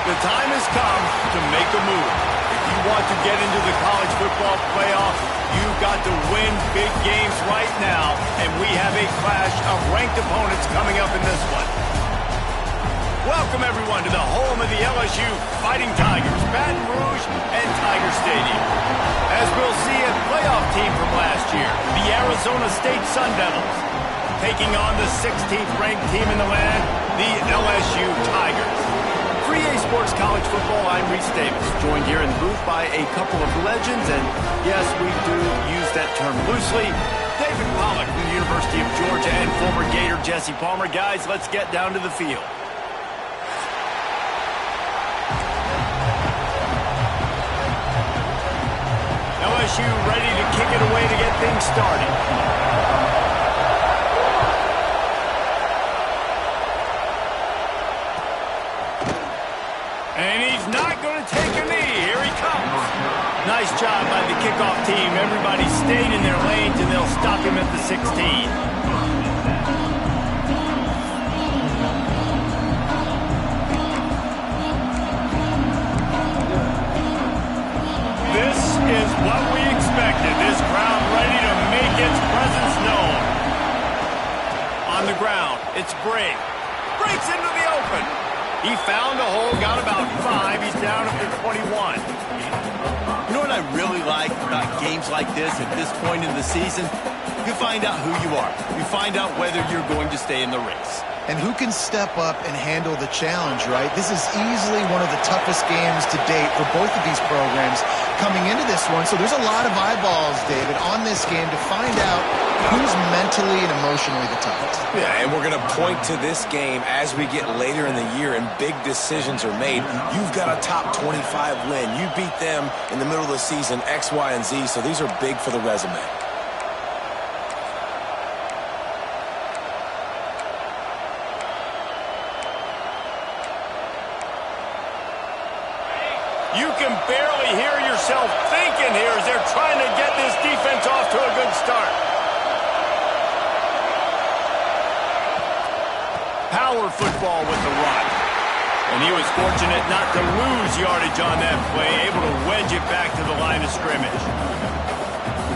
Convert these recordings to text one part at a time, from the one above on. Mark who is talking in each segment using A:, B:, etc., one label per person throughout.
A: The time has come to make a move. If you want to get into the college football playoff, you've got to win big games right now, and we have a clash of ranked opponents coming up in this one. Welcome, everyone, to the home of the LSU Fighting Tigers, Baton Rouge and Tiger Stadium. As we'll see, a playoff team from last year, the Arizona State Sun Devils, taking on the 16th ranked team in the land, the LSU Tigers. For EA Sports College Football, I'm Reese Davis, joined here in the booth by a couple of legends, and yes, we do use that term loosely. David Pollack from the University of Georgia and former Gator Jesse Palmer. Guys, let's get down to the field. LSU ready to kick it away to get things started. And he's not going to take a knee. Here he comes. Nice job by the kickoff team. Everybody stayed in their lanes, and they'll stop him at the 16. This is what we expected. This crowd ready to make its presence known. On the ground, it's Brake. Breaks into the open. He found a hole, got about 5. He's down up to 21. You know what I really like about games like this at this point in the season? You find out who you are. You find out whether you're going to stay in the race.
B: And who can step up and handle the challenge, right? This is easily one of the toughest games to date for both of these programs coming into this one. So there's a lot of eyeballs, David, on this game to find out who's mentally and emotionally the toughest.
C: Yeah, and we're going to point to this game as we get later in the year and big decisions are made. You've got a top 25 win. You beat them in the middle of the season, X, Y, and Z, so these are big for the resume.
A: You can barely hear yourself thinking here as they're trying to get this defense off to a good start. Power football with the run. And he was fortunate not to lose yardage on that play, able to wedge it back to the line of scrimmage.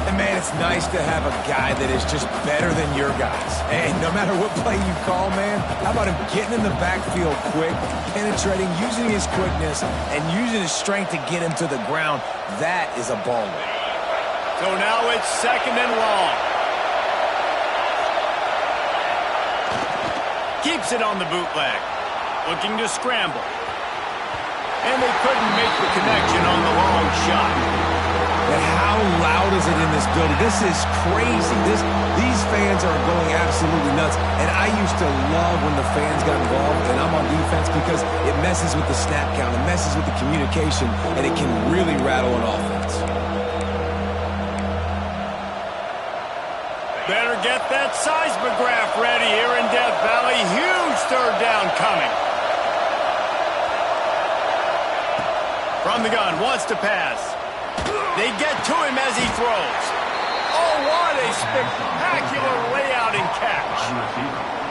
C: And, man, it's nice to have a guy that is just better than your guys. And no matter what play you call, man, how about him getting in the backfield quick, penetrating, using his quickness, and using his strength to get him to the ground? That is a ball win.
A: So now it's 2nd and long. Keeps it on the bootleg. Looking to scramble. And they couldn't make the connection on the long shot.
C: But how loud is it in this building? This is crazy. These fans are going absolutely nuts. And I used to love when the fans got involved, and I'm on defense, because it messes with the snap count, it messes with the communication, and it can really rattle an offense.
A: Better get that seismograph ready here in Death Valley. Huge 3rd down coming. From the gun, wants to pass. They get to him as he throws. Oh, what a spectacular layout and catch.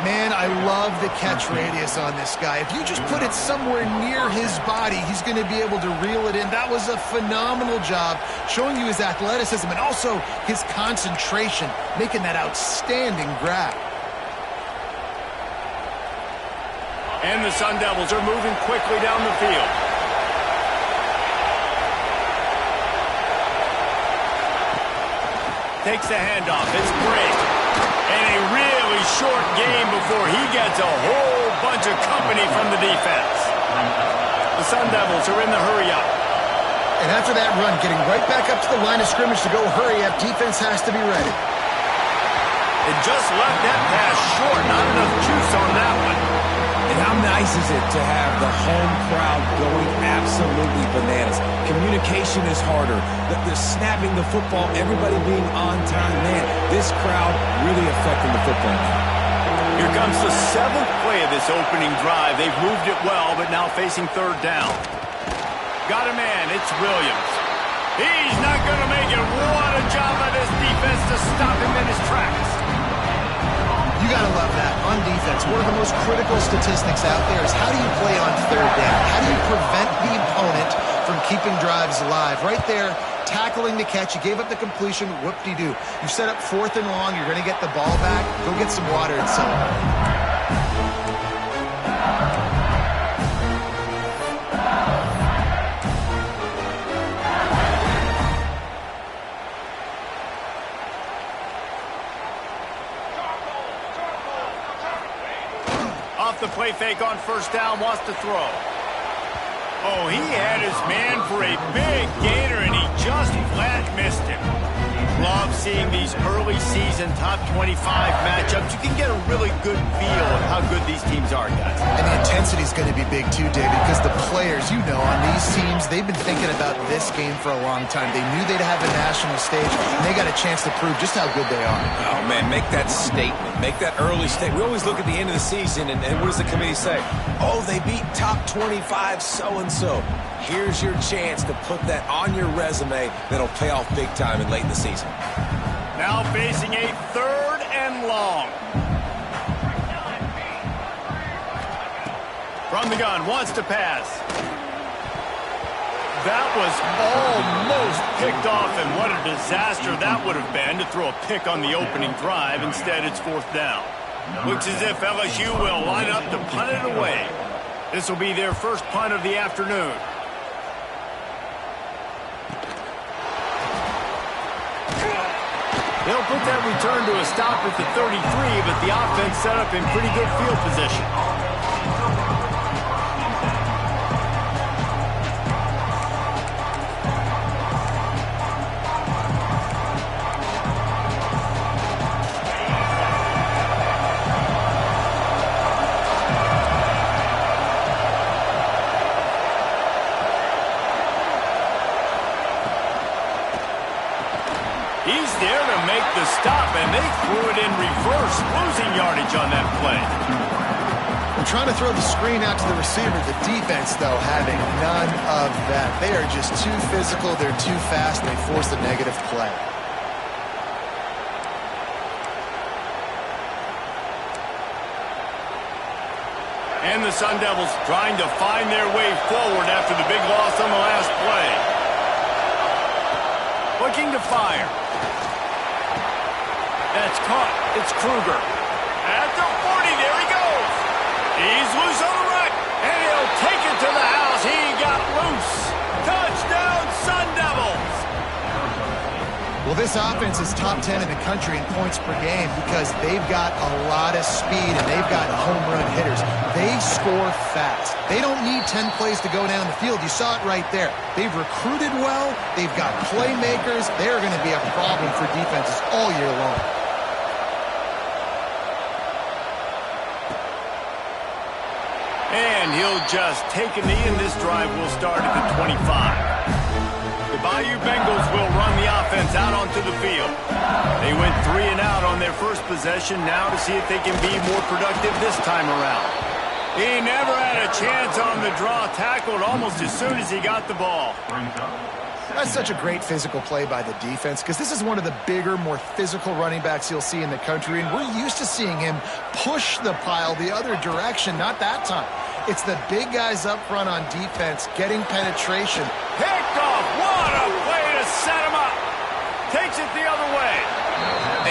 B: Man, I love the catch radius on this guy. If you just put it somewhere near his body, he's going to be able to reel it in. That was a phenomenal job, showing you his athleticism and also his concentration, making that outstanding grab.
A: And the Sun Devils are moving quickly down the field. Takes the handoff. It's Brake. And a really short game before he gets a whole bunch of company from the defense. The Sun Devils are in the hurry-up.
B: And after that run, getting right back up to the line of scrimmage to go hurry-up, defense has to be ready.
A: It just left that pass short. Not enough juice on that one.
C: And how nice is it to have the home crowd going absolutely bananas? Communication is harder. The snapping the football, everybody being on time. Man, this crowd really affecting the football game.
A: Here comes the 7th play of this opening drive. They've moved it well, but now facing 3rd down. Got a man. It's Williams. He's not going to make it. What a job by this defense to stop him in his tracks.
B: You gotta love that. On defense, one of the most critical statistics out there is how do you play on third down? How do you prevent the opponent from keeping drives alive? Right there, tackling the catch. You gave up the completion. Whoop-de-doo. You set up 4th and long. You're going to get the ball back. Go get some water and celebrate.
A: The play fake on first down, wants to throw. Oh, he had his man for a big gainer, and he just flat missed him. Love seeing these early season top 25 matchups. You can get a really good feel of how good these teams are, guys.
B: And the intensity is going to be big too, David, because the players, you know, on these teams, they've been thinking about this game for a long time. They knew they'd have a national stage, and they got a chance to prove just how good they are.
C: Oh, man, make that statement. Make that early statement. We always look at the end of the season, and what does the committee say? Oh, they beat top 25 so-and-so. Here's your chance to put that on your resume that'll pay off big time in late in the season.
A: Now facing a 3rd and long. From the gun, wants to pass. That was almost picked off, and what a disaster that would have been to throw a pick on the opening drive. Instead, it's 4th down. Looks as if LSU will line up to punt it away. This will be their first punt of the afternoon. They'll put that return to a stop at the 33, but the offense set up in pretty good field position. He's there to make the stop, and they threw it in reverse, losing yardage on that play.
B: They're trying to throw the screen out to the receiver. The defense, though, having none of that. They are just too physical. They're too fast. They force a negative play.
A: And the Sun Devils trying to find their way forward after the big loss on the last play. Looking to fire. That's caught. It's Kruger. At the 40, there he goes. He's loose on the right, and he'll take it to the house. He got loose. Touchdown, Sun Devils.
B: Well, this offense is top 10 in the country in points per game because they've got a lot of speed and they've got home run hitters. They score fast. They don't need 10 plays to go down the field. You saw it right there. They've recruited well. They've got playmakers. They're going to be a problem for defenses all year long.
A: And he'll just take a knee, and this drive will start at the 25. The Bayou Bengals will run the offense out onto the field. They went 3 and out on their first possession, now to see if they can be more productive this time around. He never had a chance on the draw, tackled almost as soon as he got the ball.
B: That's such a great physical play by the defense because this is one of the bigger, more physical running backs you'll see in the country, and we're used to seeing him push the pile the other direction. Not that time. It's the big guys up front on defense getting penetration.
A: Picked off. What a play to set him up. Takes it the other way.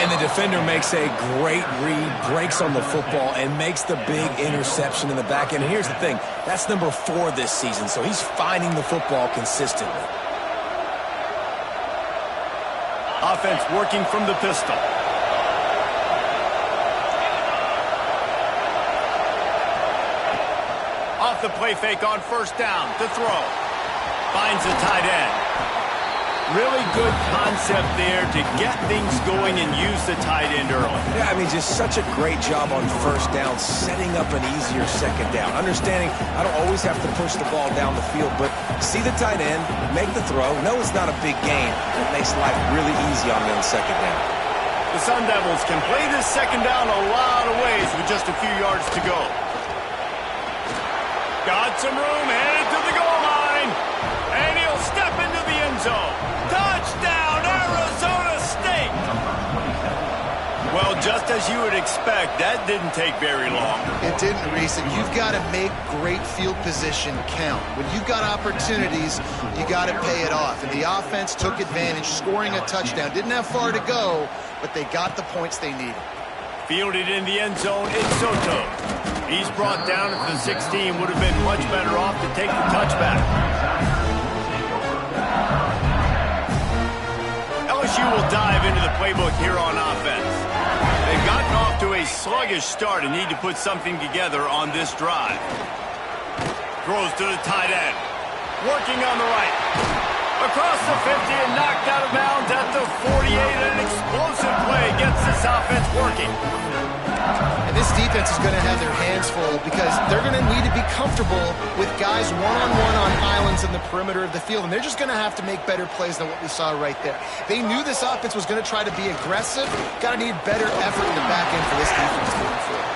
C: And the defender makes a great read, breaks on the football, and makes the big interception in the back end. And here's the thing. That's number 4 this season, so he's finding the football consistently.
A: Offense working from the pistol. Off the play fake on first down to throw. Finds the tight end. Really good concept there to get things going and use the tight end early.
C: Yeah, I mean, just such a great job on first down, setting up an easier second down. Understanding I don't always have to push the ball down the field, but see the tight end, make the throw. No, it's not a big gain. It makes life really easy on them on second down.
A: The Sun Devils can play this second down a lot of ways with just a few yards to go. Got some room, headed to the goal line, and he'll step into the end zone. Touchdown, Arizona State! Well Well, just as you would expect, that didn't take very long.
B: It didn't, Reese, and you've got to make great field position count. When you've got opportunities, you got to pay it off. And the offense took advantage, scoring a touchdown. Didn't have far to go, but they got the points they needed.
A: Fielded in the end zone, it's Soto. He's brought down at the 16. Would have been much better off to take the touchback. LSU will dive into the playbook here on offense. They've gotten off to a sluggish start and need to put something together on this drive. Throws to the tight end. Working on the right. Across the 50 and knocked out of bounds at the 48. An explosive play gets this offense working.
B: And this defense is going to have their hands full because they're going to need to be comfortable with guys one-on-one on islands in the perimeter of the field. And they're just going to have to make better plays than what we saw right there. They knew this offense was going to try to be aggressive. Got to need better effort in the back end for this defense moving forward.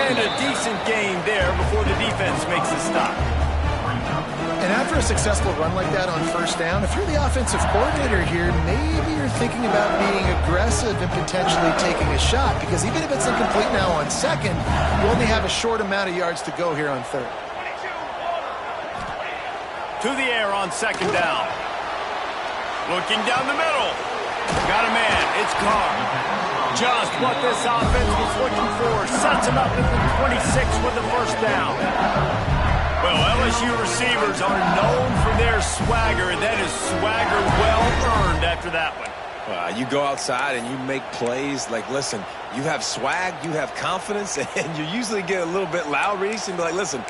A: And a decent gain there before the defense makes a stop.
B: And after a successful run like that on first down, if you're the offensive coordinator here, maybe you're thinking about being aggressive and potentially taking a shot, because even if it's incomplete now on second, you only have a short amount of yards to go here on third.
A: To the air on second down. Looking down the middle. Got a man. It's Carr. Just what this offense was looking for. Sets him up at the 26 with the first down. Well, LSU receivers are known for their swagger, and that is swagger well-earned after that one.
C: You go outside and you make plays. Like, listen, you have swag, you have confidence, and you usually get a little bit loud, Reese, and be like, listen,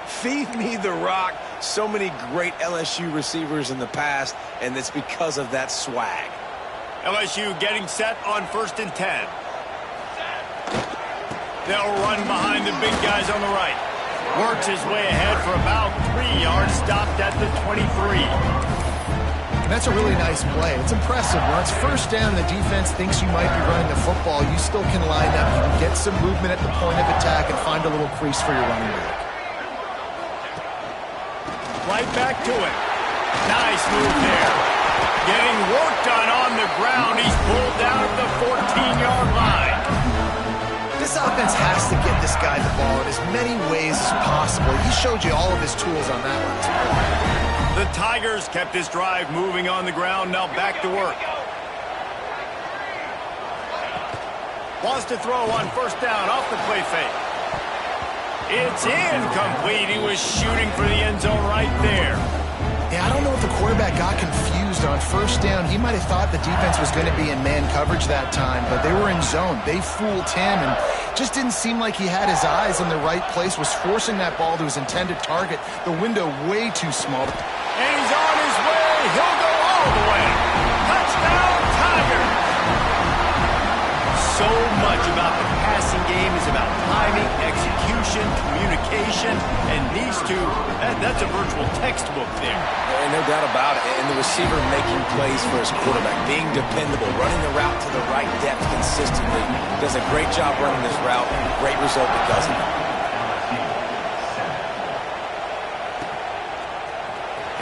C: feed me the rock. So many great LSU receivers in the past, and it's because of that swag.
A: LSU getting set on 1st and 10. They'll run behind the big guys on the right. Works his way ahead for about 3 yards, stopped at the 23.
B: That's a really nice play. It's impressive. Once first down, the defense thinks you might be running the football. You still can line up. You can get some movement at the point of attack and find a little crease for your running back.
A: Right back to it. Nice move there. Getting work done on the ground. He's pulled down at the 14-yard line.
B: This offense has to get this guy the ball in as many ways as possible. He showed you all of his tools on that last play.
A: The Tigers kept this drive moving on the ground. Now back to work. Wants to throw on first down off the play fake. It's incomplete. He was shooting for the end zone right there.
B: Yeah, I don't know if the quarterback got confused on first down. He might have thought the defense was going to be in man coverage that time, but they were in zone. They fooled him and just didn't seem like he had his eyes in the right place, was forcing that ball to his intended target. The window way too small.
A: And he's on his way. He'll go all the way. Touchdown, Tiger. So much about the passing game is about timing, execution, communication, and these two, that's a virtual textbook there.
C: And no doubt about it. And the receiver making plays for his quarterback, being dependable, running the route to the right depth consistently. Does a great job running this route. Great result because of it.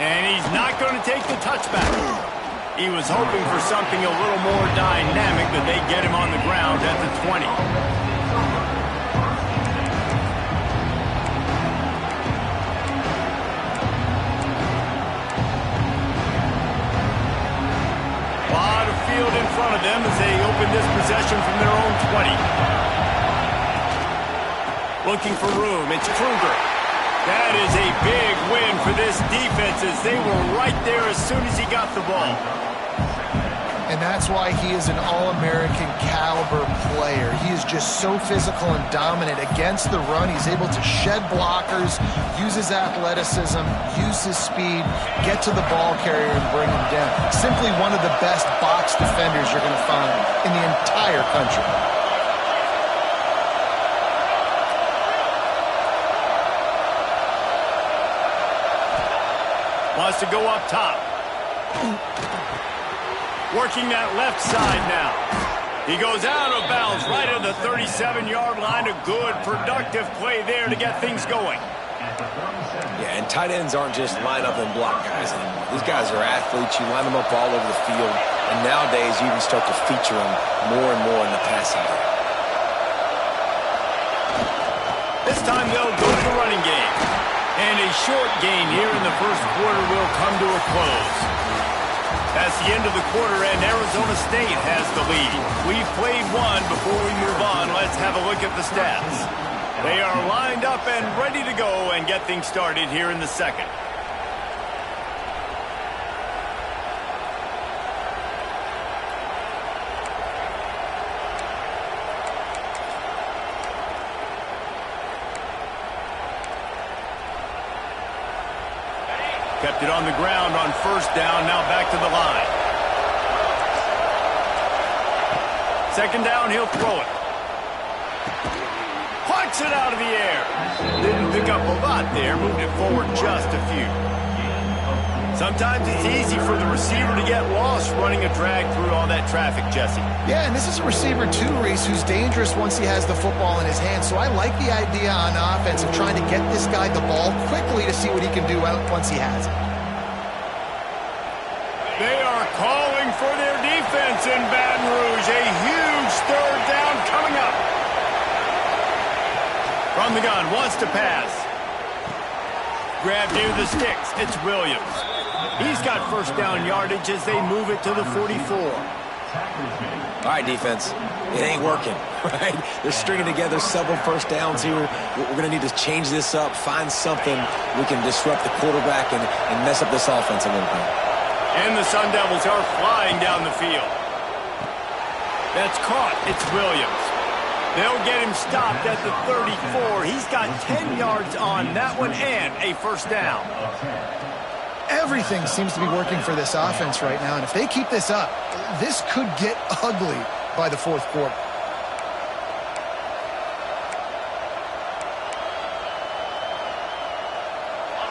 A: And he's not going to take the touchback. He was hoping for something a little more dynamic, but they get him on the ground at the 20. A lot of field in front of them as they open this possession from their own 20. Looking for room, it's Kruger. That is a big win for this defense as they were right there as soon as he got the ball.
B: And that's why he is an All-American caliber player. He is just so physical and dominant against the run. He's able to shed blockers, use his athleticism, use his speed, get to the ball carrier and bring him down. Simply one of the best box defenders you're going to find in the entire country.
A: Wants to go up top. Working that left side now. He goes out of bounds right at the 37-yard line. A good, productive play there to get things going.
C: Yeah, and tight ends aren't just line up and block guys anymore. These guys are athletes. You line them up all over the field, And nowadays, you even start to feature them more and more in the passing game.
A: This time they'll go to the running game. And a short gain here in the first quarter will come to a close. That's the end of the quarter, and Arizona State has the lead. We've played one. Before we move on, let's have a look at the stats. They are lined up and ready to go and get things started here in the second. Kept it on the ground on first down, now back to the line. Second down, he'll throw it. Plucks it out of the air. Didn't pick up a lot there, moved it forward just a few. Sometimes it's easy for the receiver to get lost running a drag through all that traffic, Jesse.
B: Yeah, and this is a receiver too, Reese, who's dangerous once he has the football in his hands. So I like the idea on offense of trying to get this guy the ball quickly to see what he can do once he has it.
A: They are calling for their defense in Baton Rouge. A huge third down coming up. From the gun, wants to pass. Grab near the sticks. It's Williams. He's got first down yardage as they move it to the 44.
C: All right, defense. It ain't working, right? They're stringing together several first downs here. We're going to need to change this up, find something we can disrupt the quarterback and mess up this offense a little bit.
A: And the Sun Devils are flying down the field. That's caught. It's Williams. They'll get him stopped at the 34. He's got 10 yards on that one and a first down.
B: Everything seems to be working for this offense right now, and if they keep this up, this could get ugly by the fourth quarter.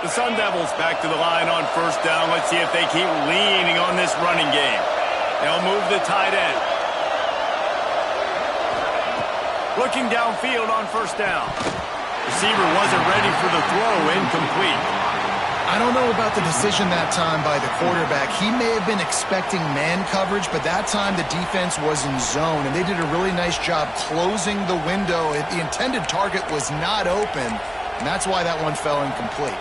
A: The Sun Devils back to the line on first down. Let's see if they keep leaning on this running game. They'll move the tight end. Looking downfield on first down. Receiver wasn't ready for the throw, incomplete.
B: I don't know about the decision that time by the quarterback. He may have been expecting man coverage, but that time the defense was in zone, and they did a really nice job closing the window. The intended target was not open, and that's why that one fell incomplete.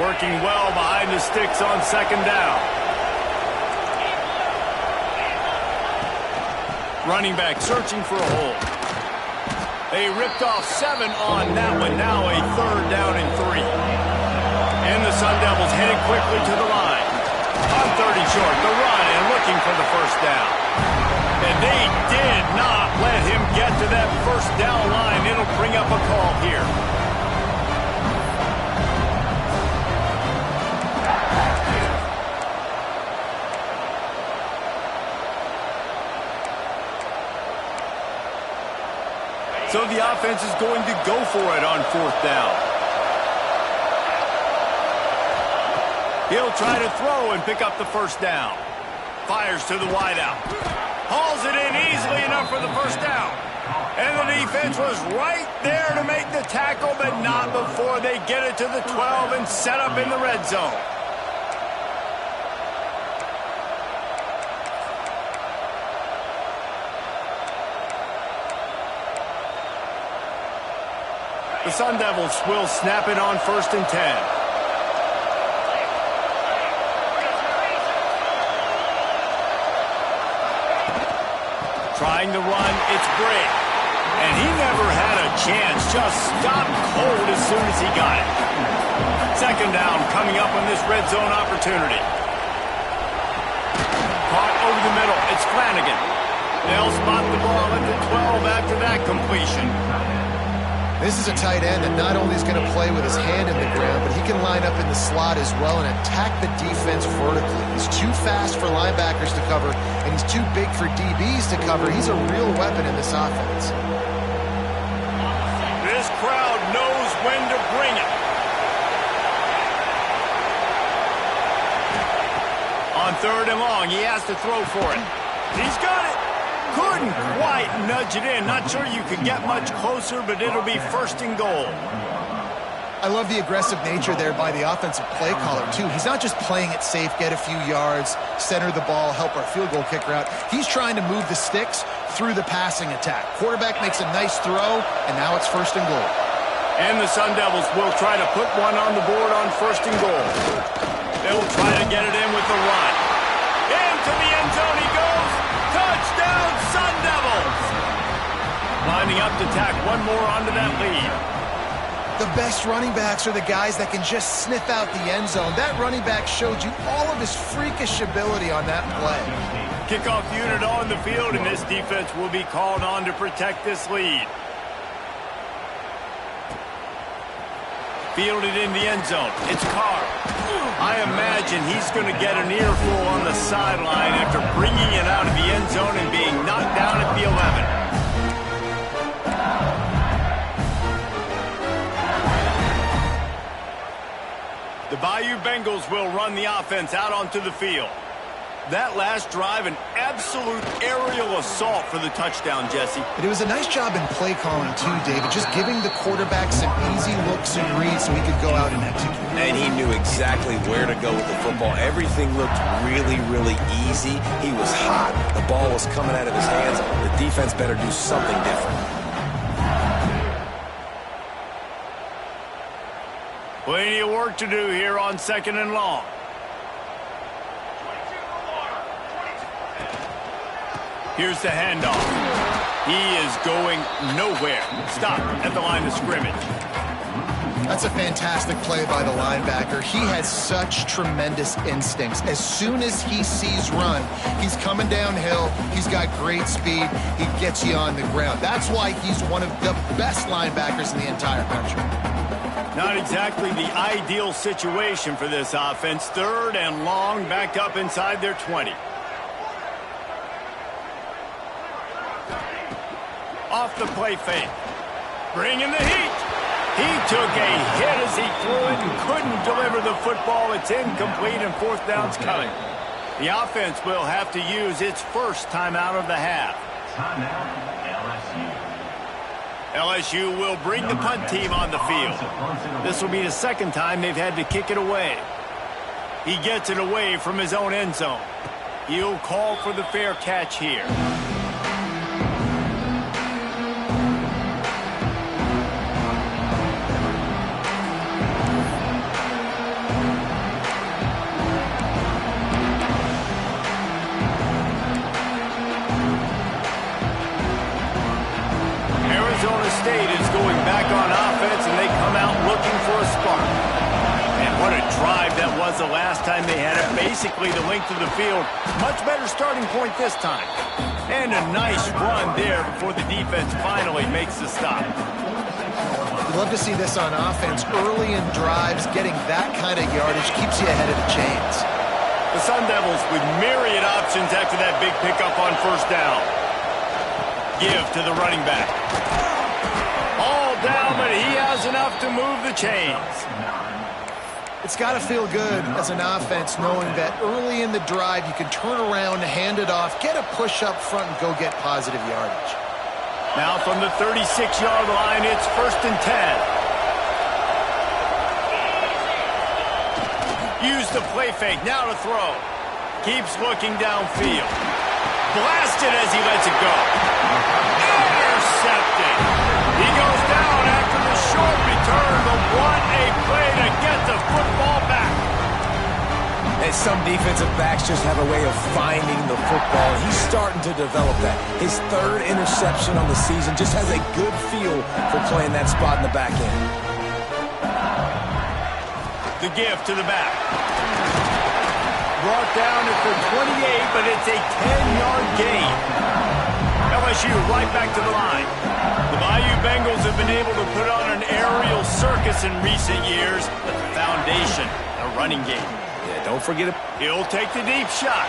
A: Working well behind the sticks on second down. Running back searching for a hole. They ripped off 7 on that one. Now a third down and 3. And the Sun Devils headed quickly to the line. On 30 short, the run and looking for the first down. And they did not let him get to that first down line. It'll bring up a call here. So the offense is going to go for it on fourth down. He'll try to throw and pick up the first down. Fires to the wideout. Hauls it in easily enough for the first down. And the defense was right there to make the tackle, but not before they get it to the 12 and set up in the red zone. The Sun Devils will snap it on first and 10. Trying to run, it's Bray. And he never had a chance, just stopped cold as soon as he got it. Second down coming up on this red zone opportunity. Caught over the middle, it's Flanagan. They'll spot the ball at the 12 after that completion.
B: This is a tight end that not only is going to play with his hand in the ground, but he can line up in the slot as well and attack the defense vertically. He's too fast for linebackers to cover, and he's too big for DBs to cover. He's a real weapon in this offense.
A: This crowd knows when to bring it. On third and long, he has to throw for it. He's got it. Couldn't quite nudge it in. Not sure you could get much closer, but it'll be first and goal.
B: I love the aggressive nature there by the offensive play caller, too. He's not just playing it safe, get a few yards, center the ball, help our field goal kicker out. He's trying to move the sticks through the passing attack. Quarterback makes a nice throw, and now it's first and goal.
A: And the Sun Devils will try to put one on the board on first and goal. They'll try to get it in with the run. Into the end zone he goes. Touchdown, Sun Devils! Lining up to tack one more onto that lead.
B: The best running backs are the guys that can just sniff out the end zone. That running back showed you all of his freakish ability on that play.
A: Kickoff unit on the field, and this defense will be called on to protect this lead. Fielded in the end zone. It's Carr. I imagine he's going to get an earful on the sideline after bringing it out of the end zone and being knocked down at the 11. The Bayou Bengals will run the offense out onto the field. That last drive, an absolute aerial assault for the touchdown, Jesse.
B: But it was a nice job in play calling, too, David, just giving the quarterback some easy looks and reads so he could go out and execute.
C: And he knew exactly where to go with the football. Everything looked really, really easy. He was hot. The ball was coming out of his hands. The defense better do something different.
A: Plenty of work to do here on second and long. Here's the handoff. He is going nowhere. Stop at the line of scrimmage.
B: That's a fantastic play by the linebacker. He has such tremendous instincts. As soon as he sees run, he's coming downhill. He's got great speed. He gets you on the ground. That's why he's one of the best linebackers in the entire country.
A: Not exactly the ideal situation for this offense. Third and long, backed up inside their 20. Off the play fake. Bringing the heat. He took a hit as he threw it and couldn't deliver the football. It's incomplete and fourth down's coming. The offense will have to use its first timeout of the half.
D: Timeout, LSU.
A: LSU will bring the punt team on the field. This will be the second time they've had to kick it away. He gets it away from his own end zone. He'll call for the fair catch here. State is going back on offense, and they come out looking for a spark. And what a drive that was the last time they had it. Basically the length of the field. Much better starting point this time. And a nice run there before the defense finally makes the stop.
B: You'd love to see this on offense. Early in drives, getting that kind of yardage keeps you ahead of the chains.
A: The Sun Devils with myriad options after that big pickup on first down. Give to the running back. Down, but he has enough to move the chains.
B: It's got to feel good as an offense knowing that early in the drive you can turn around, hand it off, get a push up front, and go get positive yardage.
A: Now from the 36-yard line, it's first and 10. Use the play fake, now to throw. Keeps looking downfield. Blasted as he lets it go. Intercepted. He goes down after the short return, but what a play to get the football back.
C: And some defensive backs just have a way of finding the football. He's starting to develop that. His third interception on the season just has a good feel for playing that spot in the back end.
A: The give to the back. Brought down at the 28, but it's a 10-yard gain. LSU right back to the line. The Bayou Bengals have been able to put on an aerial circus in recent years, but the foundation, a running game.
C: Yeah, don't forget it.
A: He'll take the deep shot.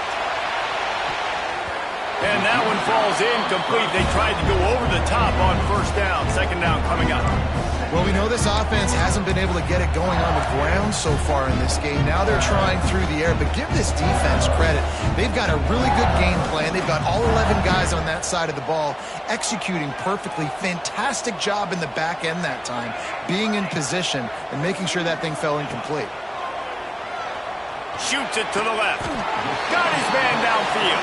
A: And that one falls incomplete. They tried to go over the top on first down. Second down coming up.
B: Well, we know this offense hasn't been able to get it going on the ground so far in this game. Now they're trying through the air, but give this defense credit. They've got a really good game plan. They've got all 11 guys on that side of the ball executing perfectly. Fantastic job in the back end that time, being in position and making sure that thing fell incomplete.
A: Shoots it to the left. Got his man downfield.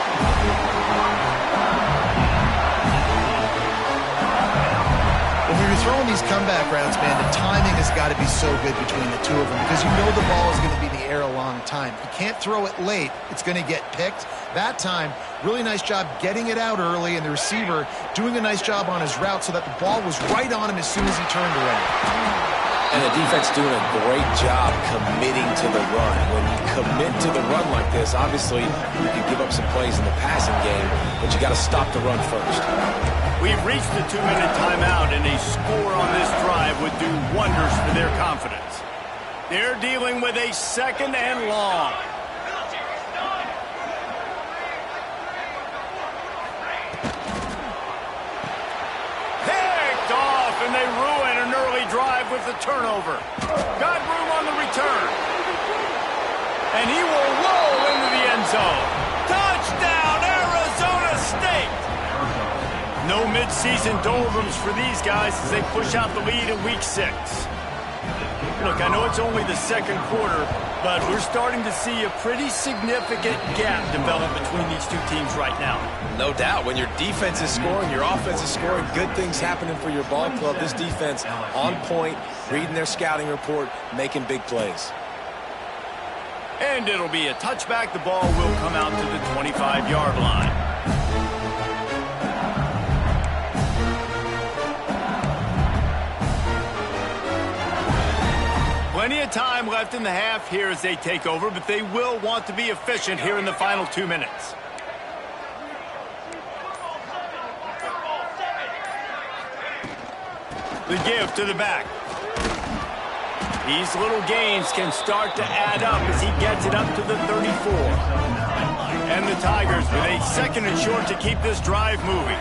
B: When we were throwing these comeback routes, man, the timing has got to be so good between the two of them because you know the ball is going to be in the air a long time. You can't throw it late. It's going to get picked. That time, really nice job getting it out early, and the receiver doing a nice job on his route so that the ball was right on him as soon as he turned around.
C: And the defense doing a great job committing to the run. When you commit to the run like this, obviously you can give up some plays in the passing game, but you got to stop the run first.
A: We've reached the 2-minute timeout, and a score on this drive would do wonders for their confidence. They're dealing with a 2nd and long. Picked off, and they ruin an early drive with the turnover. Got room on the return. And he will roll into the end zone. Touchdown, Arizona State! No mid-season doldrums for these guys as they push out the lead in Week 6. Look, I know it's only the second quarter, but we're starting to see a pretty significant gap develop between these two teams right now.
C: No doubt. When your defense is scoring, your offense is scoring, good things happening for your ball club. This defense on point, reading their scouting report, making big plays.
A: And it'll be a touchback. The ball will come out to the 25-yard line. Plenty of time left in the half here as they take over, but they will want to be efficient here in the final 2 minutes. The give to the back. These little gains can start to add up as he gets it up to the 34. And the Tigers with a 2nd and short to keep this drive moving.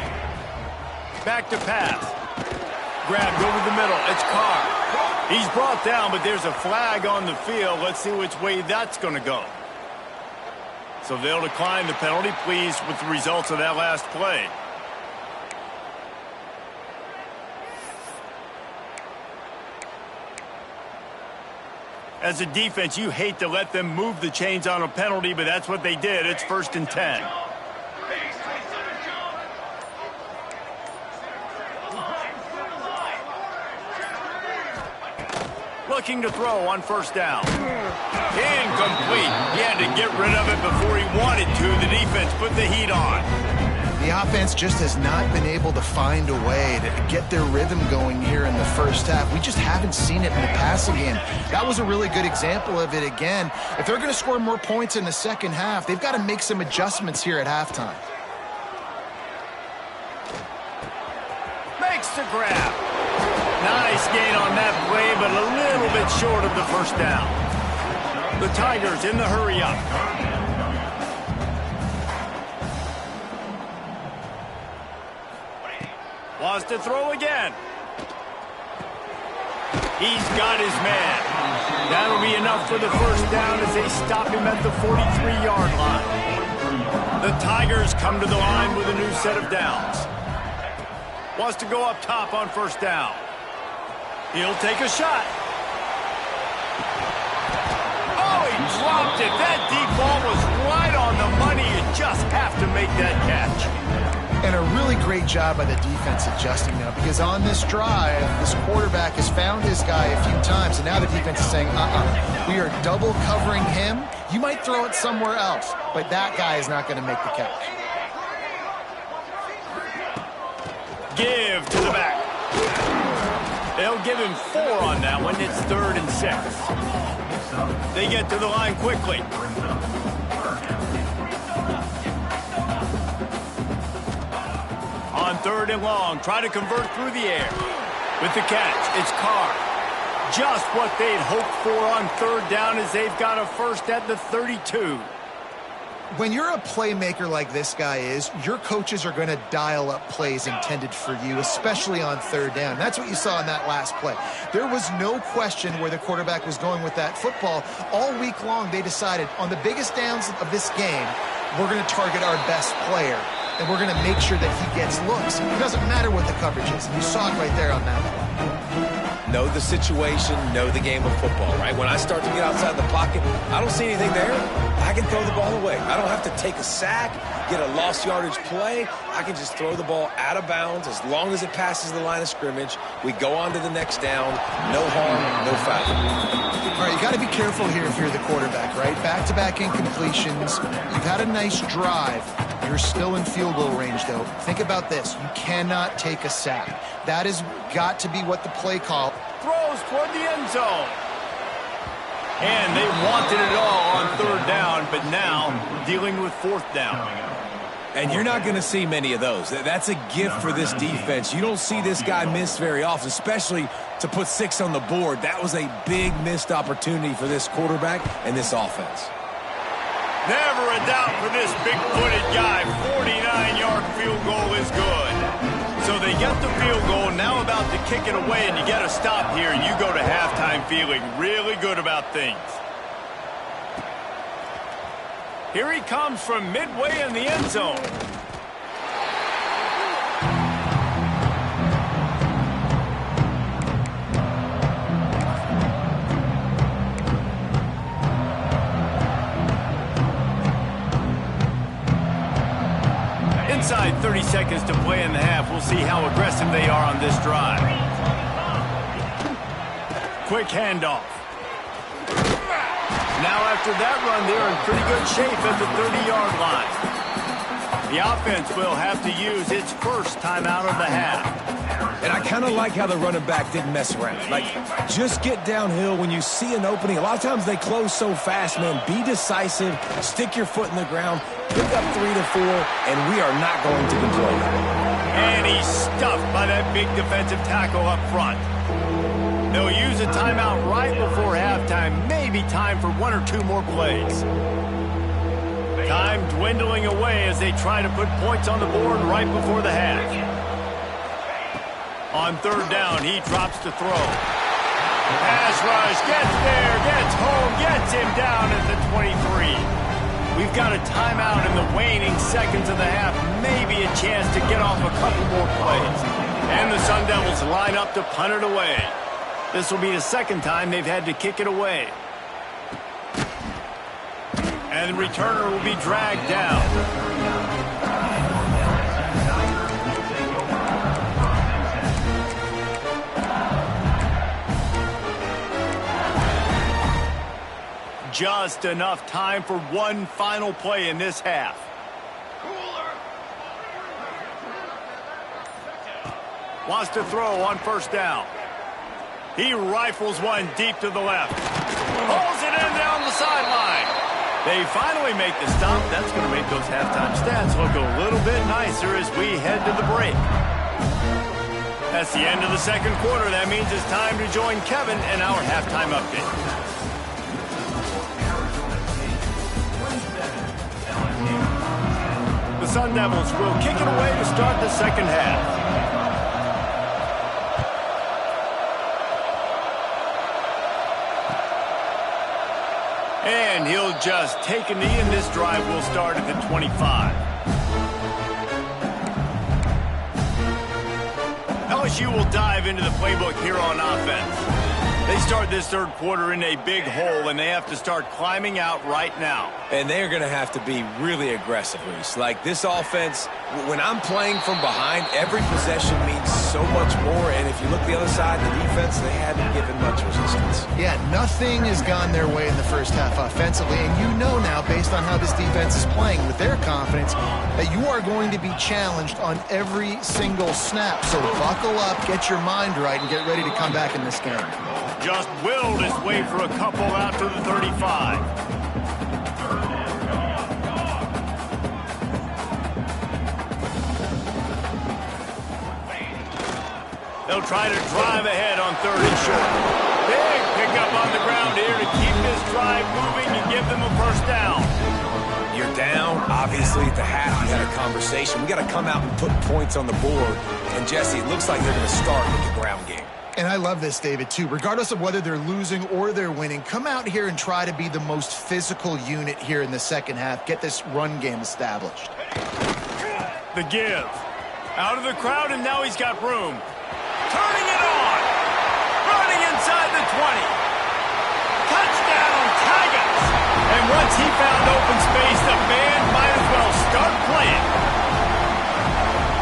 A: Back to pass. Grabbed over the middle. It's Carr. He's brought down, but there's a flag on the field. Let's see which way that's going to go. So they'll decline the penalty. Pleased with the results of that last play. As a defense, you hate to let them move the chains on a penalty, but that's what they did. It's 1st and 10. Looking to throw on 1st down. Incomplete. He had to get rid of it before he wanted to. The defense put the heat on.
B: The offense just has not been able to find a way to get their rhythm going here in the first half. We just haven't seen it in the passing game. That was a really good example of it again. If they're going to score more points in the second half, they've got to make some adjustments here at halftime.
A: Makes the grab. Nice gain on that play, but a little bit short of the 1st down. The Tigers in the hurry up. Wants to throw again. He's got his man. That'll be enough for the 1st down as they stop him at the 43-yard line. The Tigers come to the line with a new set of downs. Wants to go up top on 1st down. He'll take a shot. Oh, he dropped it. That deep ball was right on the money. You just have to make that catch.
B: And a really great job by the defense adjusting now, because on this drive, this quarterback has found his guy a few times, and now the defense is saying, we are double covering him. You might throw it somewhere else, but that guy is not going to make the catch.
A: Give to the back. They'll give him 4 on that one. It's 3rd and 6. They get to the line quickly. On 3rd and long, try to convert through the air. With the catch, it's Carr. Just what they'd hoped for on 3rd down as they've got a 1st at the 32.
B: When you're a playmaker like this guy is, your coaches are going to dial up plays intended for you, especially on third down. That's what you saw in that last play. There was no question where the quarterback was going with that football. All week long, they decided on the biggest downs of this game, we're going to target our best player, and we're going to make sure that he gets looks. It doesn't matter what the coverage is. You saw it right there on that play.
C: Know the situation, know the game of football, right? When I start to get outside the pocket, I don't see anything there. I can throw the ball away. I don't have to take a sack, get a lost yardage play. I can just throw the ball out of bounds as long as it passes the line of scrimmage. We go on to the next down. No harm, no foul.
B: All right, you got to be careful here if you're the quarterback, right? Back-to-back incompletions. You've had a nice drive. You're still in field goal range, though. Think about this. You cannot take a sack. That has got to be what the play call.
A: Throws toward the end zone. And they wanted it all on third down, but now dealing with fourth down.
C: And you're not going to see many of those. That's a gift for this defense. You don't see this guy miss very often, especially to put 6 on the board. That was a big missed opportunity for this quarterback and this offense.
A: Never a doubt for this big-footed guy. 49-yard field goal is good. So they get the field goal, now about to kick it away, and you get a stop here, and you go to halftime feeling really good about things. Here he comes from midway in the end zone. Inside 30 seconds to play in the half. We'll see how aggressive they are on this drive. Quick handoff. Now after that run, they're in pretty good shape at the 30-yard line. The offense will have to use its first timeout of the half.
C: And I kind of like how the running back didn't mess around. Like, just get downhill when you see an opening. A lot of times they close so fast, man. Be decisive. Stick your foot in the ground. Pick up 3 to 4, and we are not going to control it.
A: And he's stuffed by that big defensive tackle up front. They'll use a timeout right before halftime. Maybe time for 1 or 2 more plays. Time dwindling away as they try to put points on the board right before the half. On third down, he drops to throw. Pass rush, gets there, gets home, gets him down at the 23. We've got a timeout in the waning seconds of the half. Maybe a chance to get off a couple more plays. And the Sun Devils line up to punt it away. This will be the second time they've had to kick it away. And the returner will be dragged down. Just enough time for one final play in this half. Wants to throw on first down. He rifles one deep to the left. Pulls it in down the sideline. They finally make the stop. That's going to make those halftime stats look a little bit nicer as we head to the break. That's the end of the second quarter. That means it's time to join Kevin in our halftime update. The Sun Devils will kick it away to start the second half. And he'll just take a knee, and this drive will start at the 25. LSU will dive into the playbook here on offense. They start this third quarter in a big hole, and they have to start climbing out right now.
C: And they're going to have to be really aggressive, Reese. Like, this offense, when I'm playing from behind, every possession means so much more. And if you look the other side, the defense, they haven't given much resistance.
B: Yeah, nothing has gone their way in the first half offensively. And you know now, based on how this defense is playing with their confidence, that you are going to be challenged on every single snap. So buckle up, get your mind right, and get ready to come back in this game.
A: Just willed his way for a couple out to the 35. They'll try to drive ahead on third and short. Big pickup on the ground here to keep this drive moving and give them a first down.
C: you're down. Obviously, at the half, you had a conversation. We got to come out and put points on the board. And, Jesse, it looks like they're going to start with the ground game.
B: And I love this, David, too. Regardless of whether they're losing or they're winning, come out here and try to be the most physical unit here in the second half. Get this run game established.
A: The give. Out of the crowd, and now he's got room. Turning it on. Running inside the 20. Touchdown, Tigers. And once he found open space, the band might as well start playing.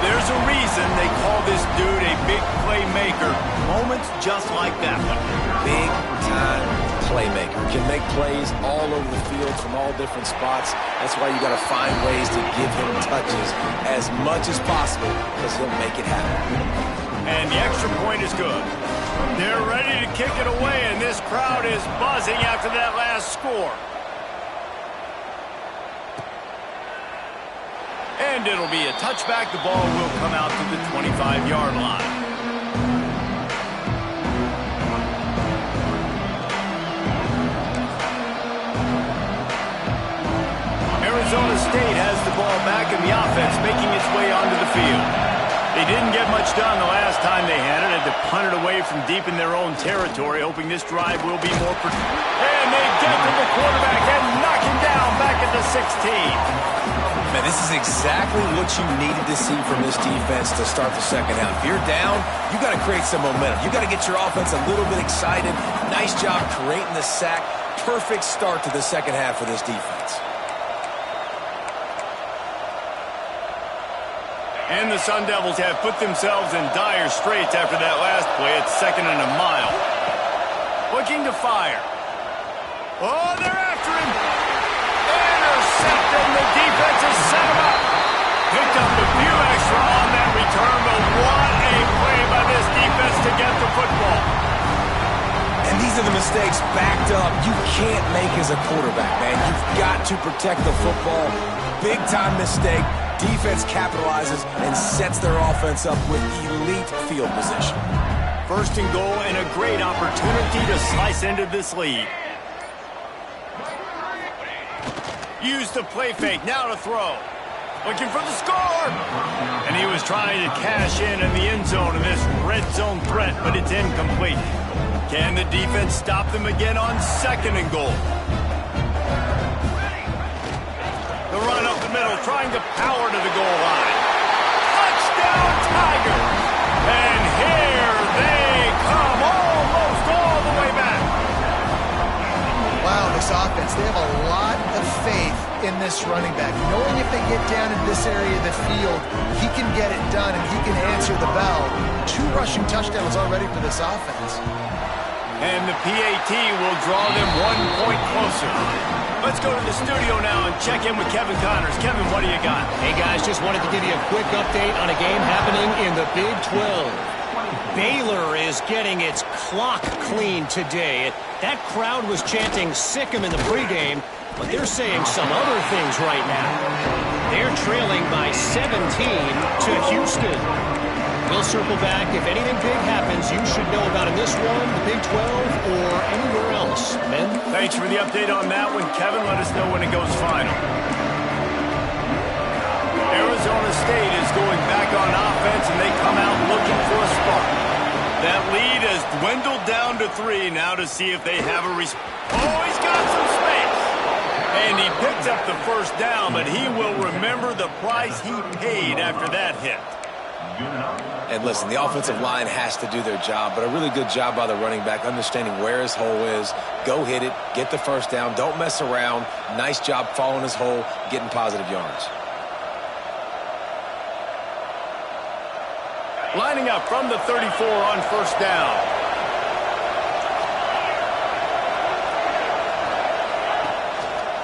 A: There's a reason they call this dude a big playmaker. Moments just like that one.
C: Big-time playmaker. Can make plays all over the field from all different spots. That's why you got to find ways to give him touches as much as possible because he'll make it happen.
A: And the extra point is good. They're ready to kick it away, and this crowd is buzzing after that last score. And it'll be a touchback. The ball will come out to the 25-yard line. Arizona State has the ball back in the offense, making its way onto the field. They didn't get much done the last time they had it. Had to punt it away from deep in their own territory, hoping this drive will be more and they get to the quarterback and knock him down back at the 16.
C: Man, this is exactly what you needed to see from this defense to start the second half. If you're down, you got to create some momentum. You got to get your offense a little bit excited. Nice job creating the sack. Perfect start to the second half for this defense.
A: And the Sun Devils have put themselves in dire straits after that last play. It's 2nd and a mile. Looking to fire. Oh, they're after him. Intercepted. The defense has set him up. Picked up a few extra on that return, but what a play by this defense to get the football.
C: And these are the mistakes backed up you can't make as a quarterback, man. You've got to protect the football. Big-time mistake. Defense capitalizes and sets their offense up with elite field position.
A: 1st and goal and a great opportunity to slice into this lead. Used the play fake, now to throw. Looking for the score. And he was trying to cash in the end zone in this red zone threat, but it's incomplete. Can the defense stop them again on 2nd and goal? The run up the middle, trying to power to the goal line. Touchdown, Tigers! And here they come, almost all the way back.
B: Wow, this offense, they have a lot of faith in this running back. Knowing if they get down in this area of the field, he can get it done and he can answer the bell. 2 rushing touchdowns already for this offense.
A: And the PAT will draw them 1 point closer. Let's go to the studio now and check in with Kevin Connors. Kevin, what do you got?
D: Hey, guys, just wanted to give you a quick update on a game happening in the Big 12. Baylor is getting its clock cleaned today. That crowd was chanting "sick 'em" in the pregame, but they're saying some other things right now. They're trailing by 17 to Houston. We'll circle back. If anything big happens, you should know about in this one, the Big 12, or anywhere else. Men?
A: Thanks for the update on that one, Kevin. Let us know when it goes final. Arizona State is going back on offense, and they come out looking for a spark. That lead has dwindled down to 3 now to see if they have a Oh, he's got some space. And he picked up the 1st down, but he will remember the price he paid after that hit.
C: And listen, the offensive line has to do their job, but a really good job by the running back, understanding where his hole is. Go hit it, get the 1st down, don't mess around. Nice job following his hole, getting positive yards.
A: Lining up from the 34 on 1st down.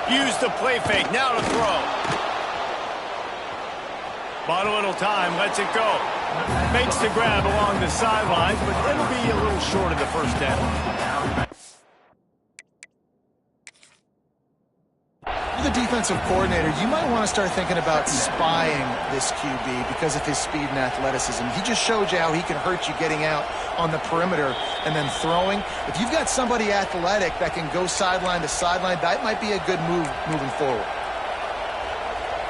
A: Use the play fake, now to throw. Bought a little time, lets it go. Makes the grab along the sidelines, but it'll be a little short of the 1st down.
B: The defensive coordinator, you might want to start thinking about spying this QB because of his speed and athleticism. He just showed you how he can hurt you getting out on the perimeter and then throwing. If you've got somebody athletic that can go sideline to sideline, that might be a good move moving forward.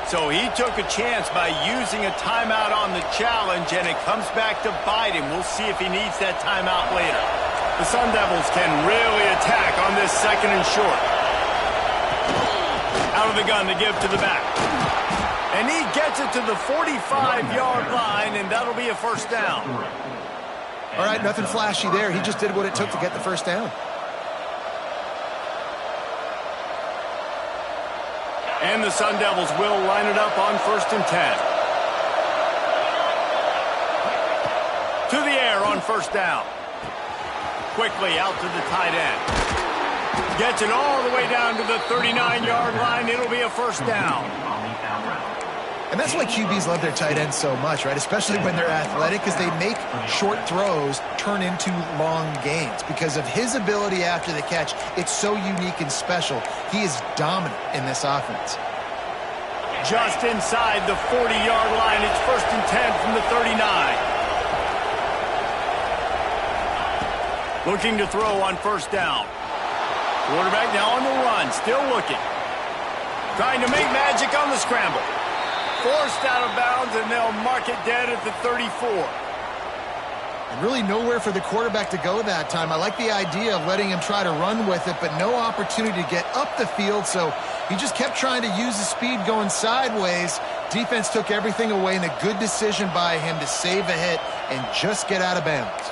A: So he took a chance by using a timeout on the challenge, and it comes back to bite him. We'll see if he needs that timeout later. The Sun Devils can really attack on this 2nd and short. Out of the gun to give to the back. And he gets it to the 45-yard line, and that'll be a first down.
B: All right, nothing flashy there. He just did what it took to get the first down.
A: And the Sun Devils will line it up on 1st and 10. To the air on 1st down. Quickly out to the tight end. Gets it all the way down to the 39-yard line. It'll be a first down.
B: And that's why QBs love their tight ends so much, right? Especially when they're athletic, because they make short throws turn into long gains. Because of his ability after the catch, it's so unique and special. He is dominant in this offense.
A: Just inside the 40-yard line. It's 1st and 10 from the 39. Looking to throw on 1st down. Quarterback now on the run, still looking. Trying to make magic on the scramble. Forced out of bounds, and they'll mark it dead at the 34.
B: And really nowhere for the quarterback to go that time. I like the idea of letting him try to run with it, but no opportunity to get up the field, so he just kept trying to use the speed going sideways. Defense took everything away, and a good decision by him to save a hit and just get out of bounds.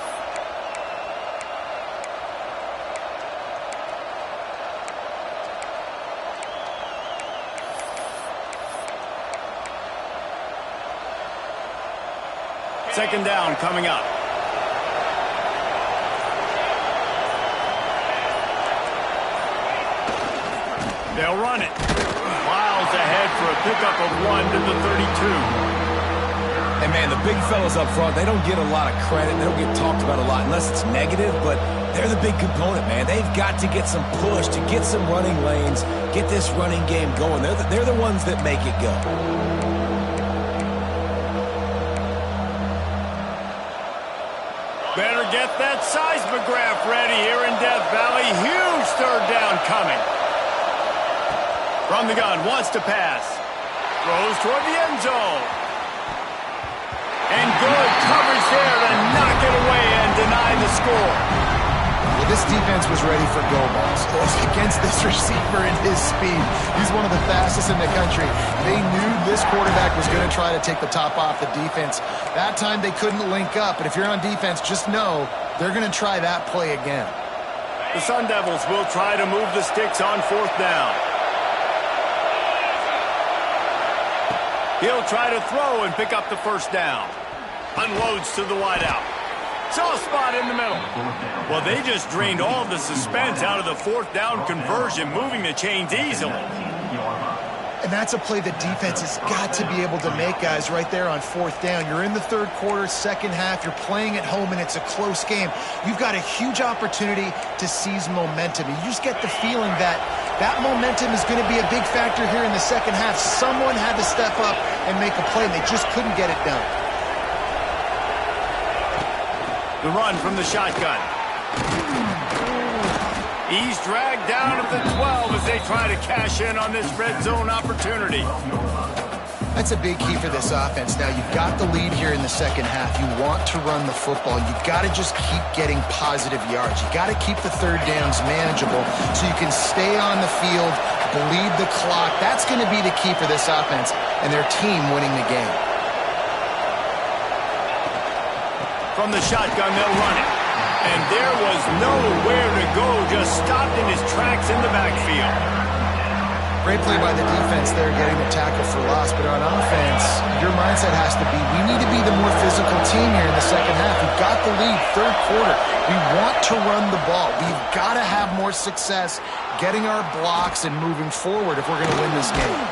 A: Second down coming up. They'll run it. Miles ahead for a pickup of 1 to the 32.
C: And, man, the big fellas up front, they don't get a lot of credit. They don't get talked about a lot unless it's negative, but they're the big component, man. They've got to get some push, to get some running lanes, get this running game going. They're the ones that make it go.
A: Better get that seismograph ready here in Death Valley. Huge 3rd down coming. From the gun, wants to pass. Throws toward the end zone. And good coverage there to knock it away and deny the score.
B: Well, this defense was ready for go balls against this receiver and his speed. He's one of the fastest in the country. They knew this quarterback was going to try to take the top off the defense. That time they couldn't link up, but if you're on defense, just know they're going to try that play again.
A: The Sun Devils will try to move the sticks on 4th down. He'll try to throw and pick up the first down. Unloads to the wideout. Soft spot in the middle. Well, they just drained all the suspense out of the 4th down conversion, moving the chains easily.
B: And that's a play the defense has got to be able to make, guys, right there on 4th down. You're in the 3rd quarter, 2nd half. You're playing at home, and it's a close game. You've got a huge opportunity to seize momentum. You just get the feeling that that momentum is going to be a big factor here in the 2nd half. Someone had to step up and make a play, and they just couldn't get it done.
A: The run from the shotgun. He's dragged down at the 12 as they try to cash in on this red zone opportunity.
B: That's a big key for this offense. Now, you've got the lead here in the 2nd half. You want to run the football. You've got to just keep getting positive yards. You've got to keep the 3rd downs manageable so you can stay on the field, bleed the clock. That's going to be the key for this offense and their team winning the game.
A: From the shotgun, they'll run it. And there was nowhere to go, just stopped in his tracks in the backfield.
B: Great play by the defense there, getting the tackle for loss. But on offense, your mindset has to be, we need to be the more physical team here in the 2nd half. We've got the lead, 3rd quarter. We want to run the ball. We've got to have more success getting our blocks and moving forward if we're going to win this game.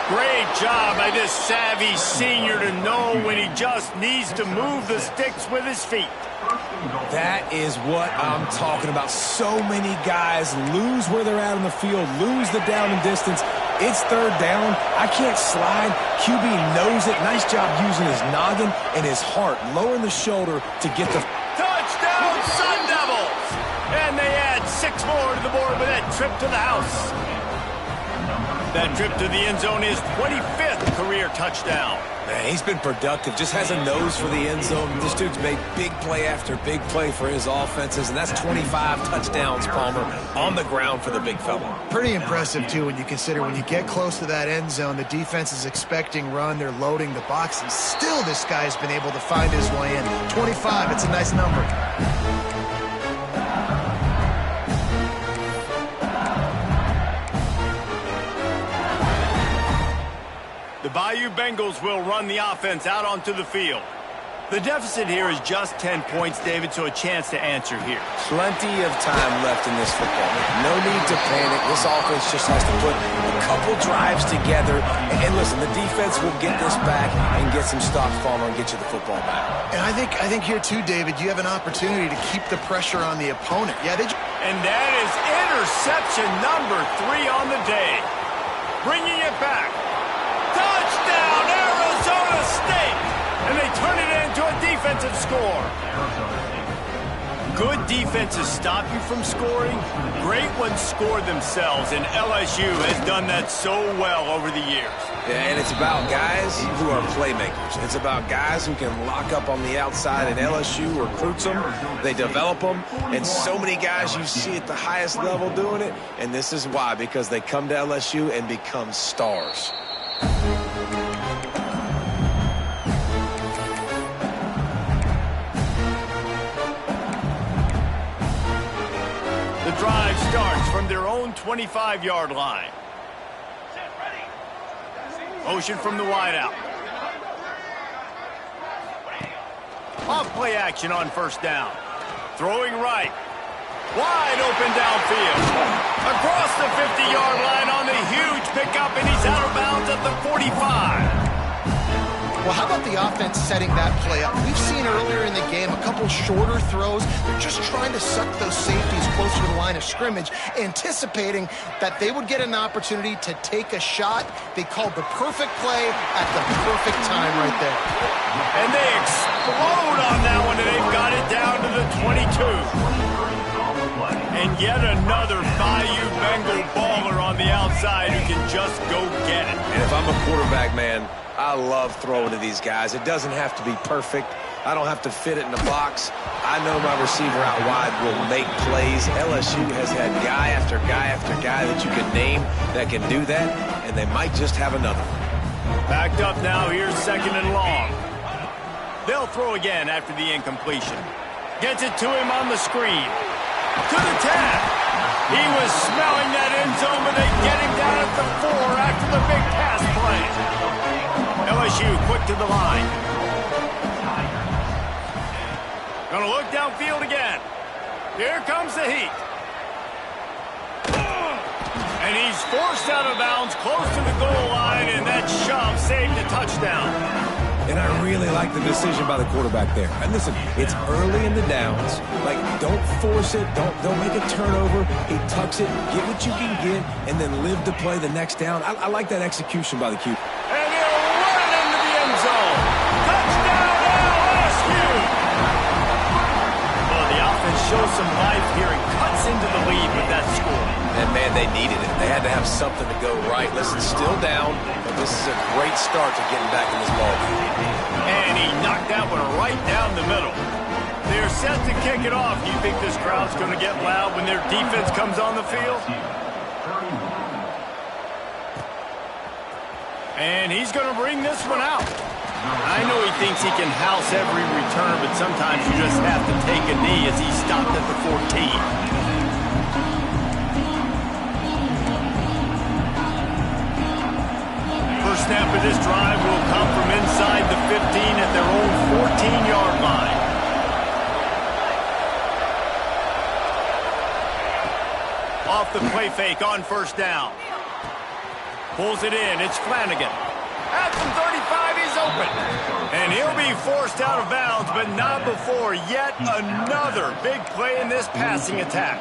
A: Great job by this savvy senior to know when he just needs to move the sticks with his feet.
C: That is what I'm talking about. So many guys lose where they're at on the field, lose the down and distance. It's 3rd down. I can't slide. QB knows it. Nice job using his noggin and his heart, lowering the shoulder to get the...
A: Touchdown, Sun Devils! And they add 6 more to the board with that trip to the house. That trip to the end zone is 25th career touchdown.
C: Man, he's been productive. Just has a nose for the end zone. This dude's made big play after big play for his offenses, and that's 25 touchdowns, Palmer, on the ground for the big fella.
B: Pretty impressive, too, when you consider when you get close to that end zone, the defense is expecting run, they're loading the box, and still this guy's been able to find his way in. 25, it's a nice number.
A: The Bayou Bengals will run the offense out onto the field. The deficit here is just 10 points, David, so a chance to answer here.
C: Plenty of time left in this football game. No need to panic. This offense just has to put a couple drives together. And listen, the defense will get this back and get some stops, Palmer, and get you the football back.
B: And I think here, too, David, you have an opportunity to keep the pressure on the opponent. Yeah,
A: and that is interception number 3 on the day. Bringing it back. Touchdown, Arizona State! And they turn it into a defensive score. Good defenses stop you from scoring. Great ones score themselves, and LSU has done that so well over the years.
C: Yeah, and it's about guys who are playmakers. It's about guys who can lock up on the outside, and LSU recruits them. They develop them, and so many guys you see at the highest level doing it, and this is why, because they come to LSU and become stars.
A: The drive starts from their own 25-yard line. Motion from the wideout. Off play action on first down. Throwing right. Wide open downfield. Across the 50-yard line on the huge pickup, and he's out of bounds at the 45.
B: Well, how about the offense setting that play up? We've seen earlier in the game a couple shorter throws. They're just trying to suck those safeties closer to the line of scrimmage, anticipating that they would get an opportunity to take a shot. They called the perfect play at the perfect time right there.
A: And they explode on that one, and they've got it down to the 22. And yet another Bayou Bengal baller on the outside who can just go get it.
C: And if I'm a quarterback, man, I love throwing to these guys. It doesn't have to be perfect. I don't have to fit it in the box. I know my receiver out wide will make plays. LSU has had guy after guy after guy that you can name that can do that, and they might just have another.
A: Backed up now, here's second and long. They'll throw again after the incompletion. Gets it to him on the screen. To the 10. He was smelling that end zone, but they get him down at the 4 after the big pass play. LSU quick to the line. Gonna look downfield again. Here comes the heat. And he's forced out of bounds close to the goal line, and that shove saved a touchdown.
C: And I really like the decision by the quarterback there. And listen, it's early in the downs. Like, don't force it. Don't make a turnover. He tucks it, get what you can get, and then live to play the next down. I like that execution by the QB.
A: And he'll run into the end zone. Touchdown, LSU! Well, the offense shows some life here and cuts into the lead with that score.
C: And, man, they needed it. They had to have something to go right. Listen, still down, but this is a great start to getting back in this ball game.
A: And he knocked that one right down the middle. They're set to kick it off. Do you think this crowd's going to get loud when their defense comes on the field? And he's going to bring this one out. I know he thinks he can house every return, but sometimes you just have to take a knee as he stopped at the 14. First snap of this drive will come from inside the 15 at their own 14-yard line. Off the play fake on first down. Pulls it in. It's Flanagan. At the 35, he's open. And he'll be forced out of bounds, but not before yet another big play in this passing attack.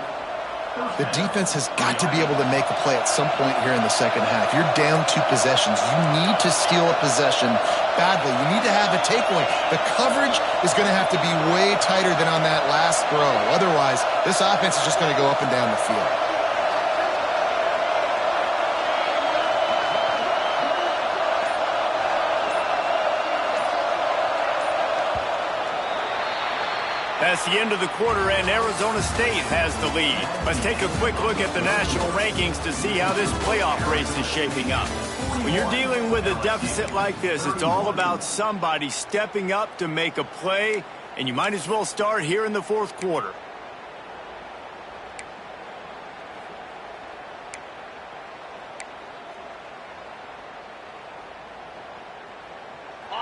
B: The defense has got to be able to make a play at some point here in the second half. You're down 2 possessions. You need to steal a possession badly. You need to have a takeaway. The coverage is going to have to be way tighter than on that last throw. Otherwise, this offense is just going to go up and down the field.
A: That's the end of the quarter, and Arizona State has the lead. Let's take a quick look at the national rankings to see how this playoff race is shaping up. When you're dealing with a deficit like this, it's all about somebody stepping up to make a play, and you might as well start here in the fourth quarter.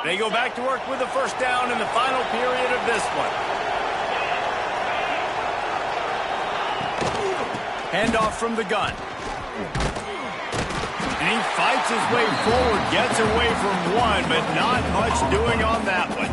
A: They go back to work with the first down in the final period of this one. Handoff from the gun. And he fights his way forward, gets away from one, but not much doing on that one.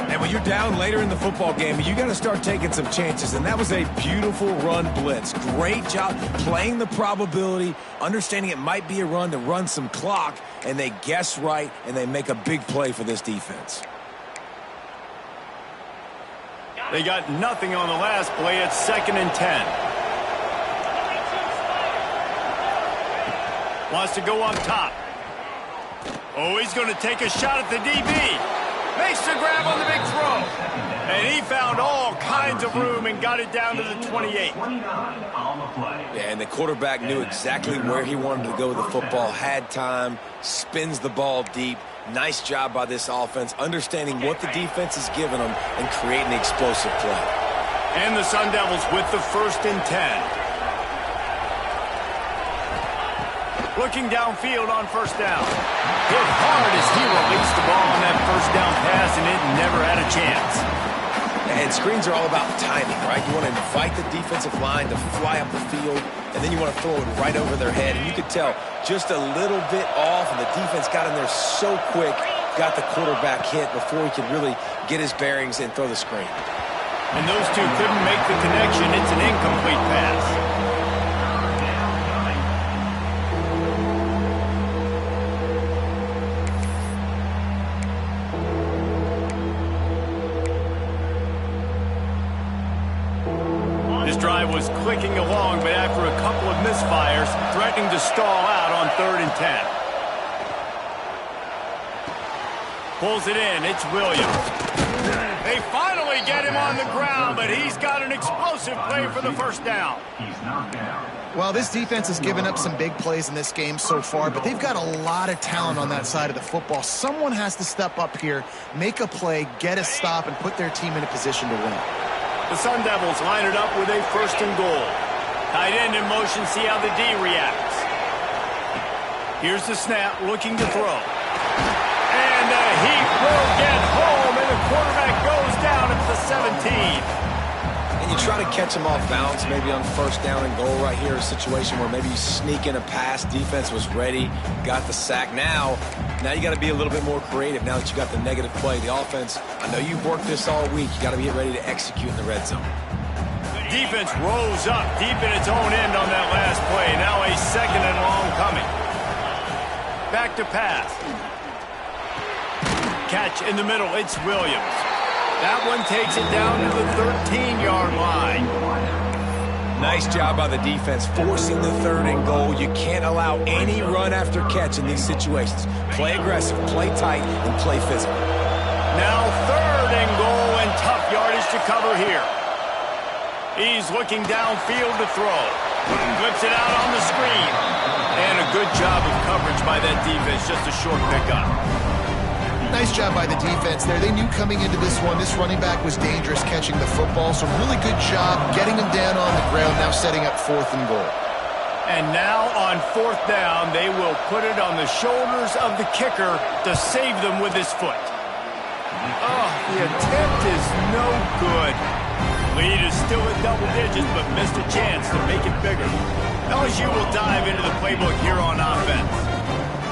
C: And when you're down later in the football game, you got to start taking some chances. And that was a beautiful run blitz. Great job playing the probability, understanding it might be a run to run some clock, and they guess right, and they make a big play for this defense.
A: They got nothing on the last play. It's 2nd and 10. Wants to go up top. Oh, he's going to take a shot at the DB. Makes the grab on the big throw. And he found all kinds of room and got it down to the 28.
C: Yeah, and the quarterback knew exactly where he wanted to go with the football, had time, spins the ball deep. Nice job by this offense, understanding what the defense is giving them and creating the explosive play.
A: And the Sun Devils with the 1st and 10. Looking downfield on first down. Hit hard as he released the ball on that first down pass, and it never had a chance.
C: And screens are all about timing, right? You want to invite the defensive line to fly up the field, and then you want to throw it right over their head. And you could tell just a little bit off, and the defense got in there so quick, got the quarterback hit before he could really get his bearings and throw the screen.
A: And those two couldn't make the connection. It's an incomplete pass. Drive was clicking along, but after a couple of misfires, threatening to stall out on 3rd and 10. Pulls it in. It's Williams. They finally get him on the ground, but he's got an explosive play for the first down.
B: Well, this defense has given up some big plays in this game so far, but they've got a lot of talent on that side of the football. Someone has to step up here, make a play, get a stop, and put their team in a position to win.
A: The Sun Devils line it up with a 1st and goal. Tight end in motion, see how the D reacts. Here's the snap, looking to throw. And he will get home, and the quarterback goes down at the 17.
C: And you try to catch him off balance, maybe on first down and goal right here, a situation where maybe you sneak in a pass, defense was ready, got the sack. Now you got to be a little bit more creative now that you got the negative play. The offense, I know you've worked this all week. You got to get ready to execute in the red zone.
A: Defense rose up deep in its own end on that last play. Now a 2nd and long coming. Back to pass. Catch in the middle. It's Williams. That one takes it down to the 13-yard line.
C: Nice job by the defense, forcing the 3rd and goal. You can't allow any run after catch in these situations. Play aggressive, play tight, and play physical.
A: Now 3rd and goal, and tough yardage to cover here. He's looking downfield to throw. Flips it out on the screen. And a good job of coverage by that defense, just a short pickup.
B: Nice job by the defense there. They knew coming into this one, this running back was dangerous catching the football, so really good job getting him down on the ground, now setting up 4th and goal.
A: And now on 4th down, they will put it on the shoulders of the kicker to save them with his foot. Oh, the attempt is no good. Lead is still at double digits, but missed a chance to make it bigger. LSU will dive into the playbook here on offense.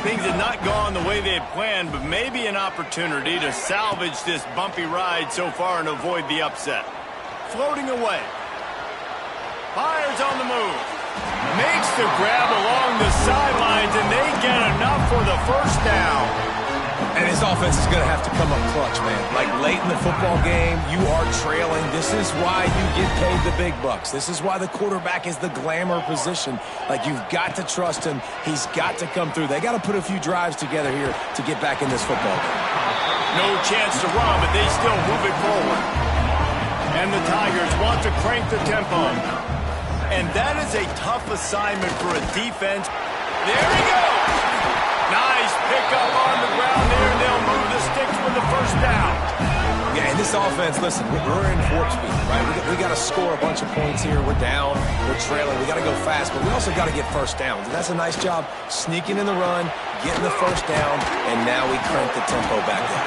A: Things had not gone the way they had planned, but maybe an opportunity to salvage this bumpy ride so far and avoid the upset. Floating away. Fires on the move. Makes the grab along the sidelines, and they get enough for the first down.
C: And his offense is going to have to come up clutch, man. Like late in the football game, you are trailing. This is why you get paid the big bucks. This is why the quarterback is the glamour position. Like, you've got to trust him. He's got to come through. They got to put a few drives together here to get back in this football game.
A: No chance to run, but they still move it forward. And the Tigers want to crank the tempo. And that is a tough assignment for a defense. There he goes. Nice pickup on the ground there. They'll move the sticks for the first down.
C: Yeah, and this offense, listen, we're in warp speed, right? We got to score a bunch of points here. We're down. We're trailing. We got to go fast, but we also got to get first downs. And that's a nice job sneaking in the run, getting the first down, and now we crank the tempo back up.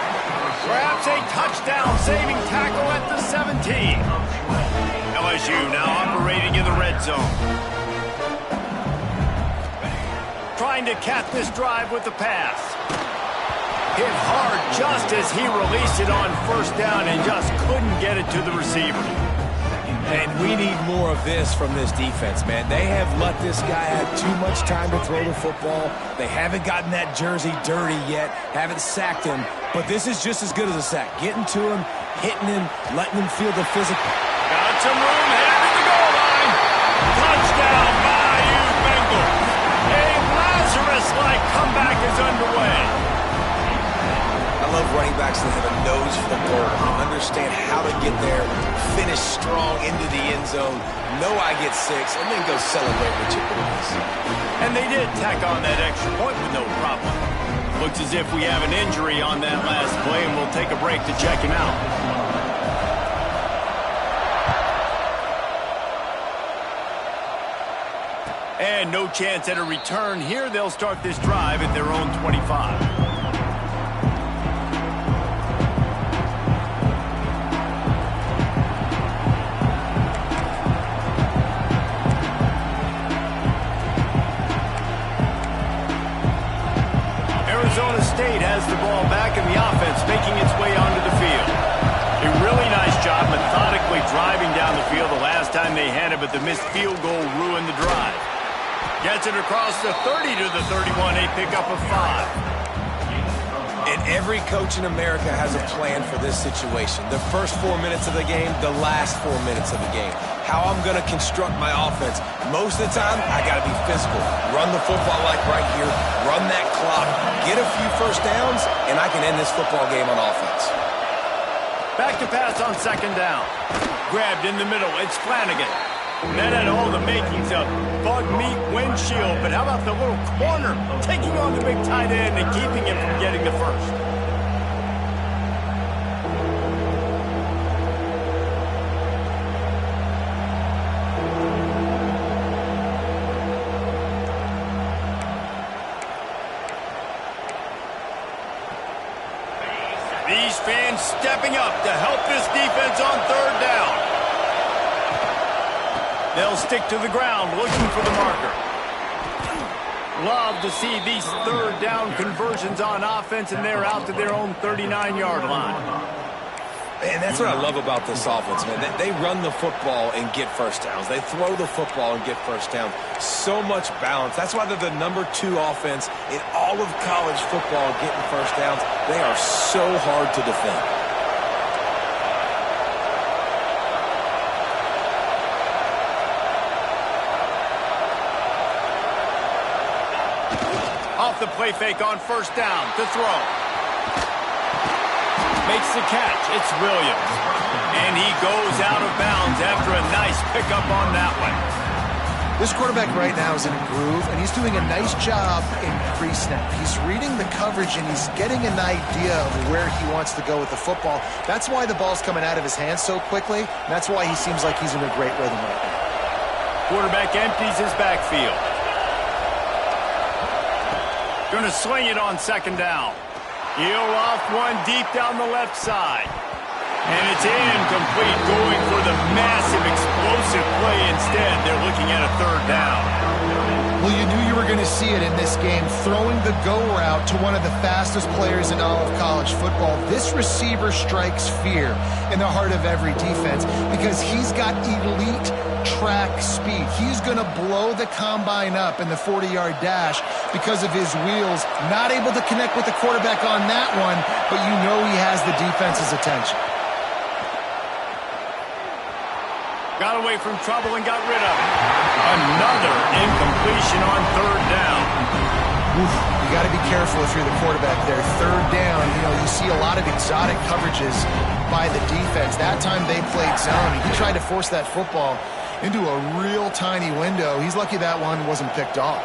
A: Perhaps a touchdown-saving tackle at the 17. LSU now operating in the red zone. Trying to cap this drive with the pass. Hit hard just as he released it on first down and just couldn't get it to the receiver.
C: And we need more of this from this defense, man. They have let this guy have too much time to throw the football. They haven't gotten that jersey dirty yet, haven't sacked him. But this is just as good as a sack. Getting to him, hitting him, letting him feel the physical.
A: Got some room, headed to the goal line. Touchdown, Bayou Bengals. A Lazarus-like comeback is underway.
C: I love running backs that have a nose for the ball, understand how to get there, finish strong into the end zone, know I get 6, and then go celebrate with chicken wings.
A: And they did tack on that extra point with no problem. Looks as if we have an injury on that last play, and we'll take a break to check him out. And no chance at a return here. They'll start this drive at their own 25. Arizona State has the ball back in the offense, making its way onto the field. A really nice job methodically driving down the field the last time they had it, but the missed field goal ruined the drive. Gets it across the 30 to the 31, a pickup of 5.
C: And every coach in America has a plan for this situation. The first 4 minutes of the game, the last 4 minutes of the game. How I'm going to construct my offense. Most of the time, I got to be physical. Run the football like right here. Run that clock. Get a few first downs, and I can end this football game on offense.
A: Back to pass on second down. Grabbed in the middle. It's Flanagan. That had all the makings of bug meat windshield, but how about the little corner taking on the big tight end and keeping him from getting the first? These fans stepping up to help this defense on third down. They'll stick to the ground, looking for the marker. Love to see these third down conversions on offense, and they're out to their own 39-yard line.
C: Man, that's what I love about this offense, man. They run the football and get first downs. They throw the football and get first downs. So much balance. That's why they're the #2 offense in all of college football getting first downs. They are so hard to defend.
A: Off the play fake on first down to throw. Makes the catch. It's Williams. And he goes out of bounds after a nice pickup on that one.
B: This quarterback right now is in a groove, and he's doing a nice job in pre-snap. He's reading the coverage, and he's getting an idea of where he wants to go with the football. That's why the ball's coming out of his hands so quickly. And that's why he seems like he's in a great rhythm right now.
A: Quarterback empties his backfield. Going to sling it on second down. He'll off one deep down the left side. And it's incomplete, going for the massive explosive play instead. They're looking at a third down.
B: Well, you knew you were going to see it in this game, throwing the go route to one of the fastest players in all of college football. This receiver strikes fear in the heart of every defense because he's got elite track speed. He's going to blow the combine up in the 40-yard dash because of his wheels. Not able to connect with the quarterback on that one, but you know he has the defense's attention.
A: Got away from trouble and got rid of it. Another incompletion on third down.
B: Oof, you got to be careful if you're the quarterback there. Third down, you know, you see a lot of exotic coverages by the defense. That time they played zone. He tried to force that football into a real tiny window. He's lucky that one wasn't picked off.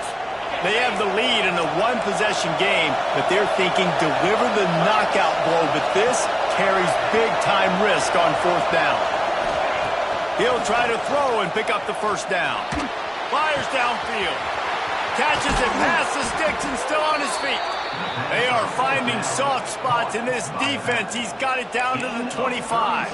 A: They have the lead in a one-possession game, but they're thinking deliver the knockout blow. But this carries big-time risk on fourth down. He'll try to throw and pick up the first down. Fires downfield. Catches it past the sticks and still on his feet. They are finding soft spots in this defense. He's got it down to the 25.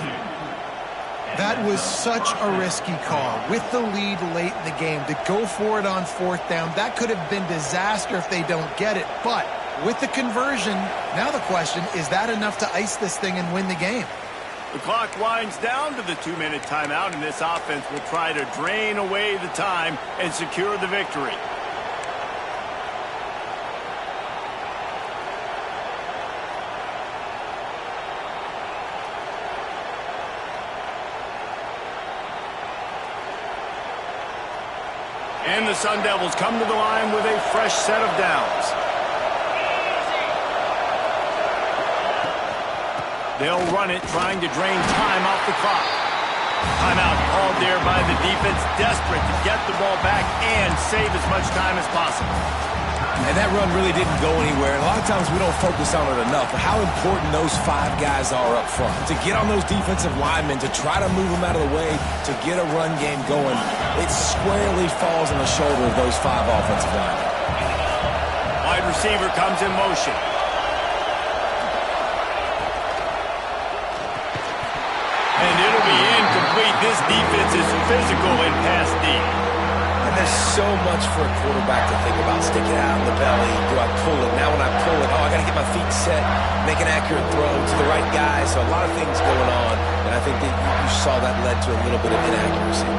B: That was such a risky call. With the lead late in the game, to go for it on fourth down, that could have been disaster if they don't get it. But with the conversion, now the question, is that enough to ice this thing and win the game?
A: The clock winds down to the 2-minute timeout, and this offense will try to drain away the time and secure the victory. And the Sun Devils come to the line with a fresh set of downs. They'll run it, trying to drain time off the clock. Timeout called there by the defense, desperate to get the ball back and save as much time as possible.
C: And that run really didn't go anywhere. And a lot of times we don't focus on it enough, but how important those 5 guys are up front. To get on those defensive linemen, to try to move them out of the way, to get a run game going, it squarely falls on the shoulder of those 5 offensive linemen.
A: Wide receiver comes in motion. And it'll be incomplete. This defense is physical in pass deep.
C: And there's so much for a quarterback to think about. Stick it out in the belly. Do I pull it? Now when I pull it, I got to get my feet set, make an accurate throw to the right guy. So a lot of things going on. And I think that you saw that led to a little bit of inaccuracy.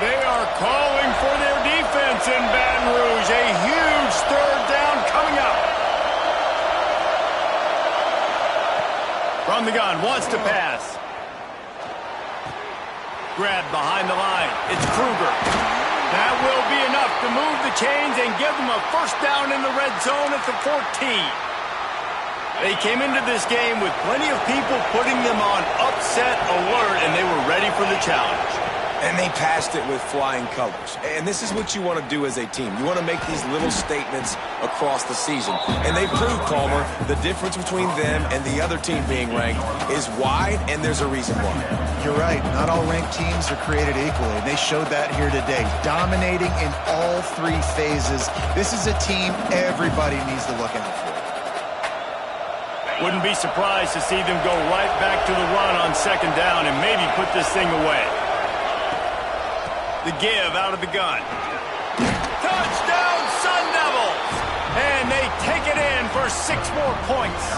A: They are calling for their defense in Baton Rouge. A huge third down coming up. From the gun, wants to pass. Grabbed behind the line. It's Kruger. That will be enough to move the chains and give them a first down in the red zone at the 14. They came into this game with plenty of people putting them on upset alert, and they were ready for the challenge.
C: And they passed it with flying colors. And this is what you want to do as a team. You want to make these little statements across the season. And they proved, Palmer, the difference between them and the other team being ranked is wide, and there's a reason why.
B: You're right. Not all ranked teams are created equally. They showed that here today, dominating in all 3 phases. This is a team everybody needs to look out for.
A: Wouldn't be surprised to see them go right back to the run on second down and maybe put this thing away. The give out of the gun. Touchdown, Sun Devils! And they take it in for 6 more points.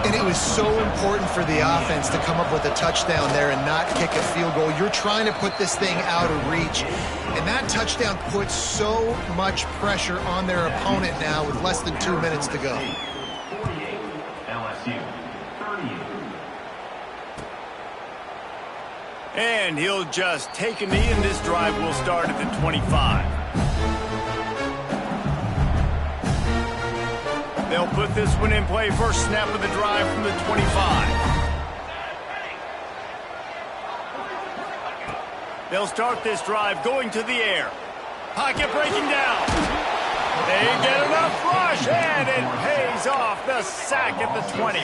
B: And it was so important for the offense to come up with a touchdown there and not kick a field goal. You're trying to put this thing out of reach. And that touchdown puts so much pressure on their opponent now with less than 2 minutes to go.
E: 48, LSU, 38.
A: And he'll just take a knee, and this drive will start at the 25. They'll put this one in play. First snap of the drive from the 25. They'll start this drive going to the air. Pocket breaking down. They get enough rush, and it pays off. The sack at the 20.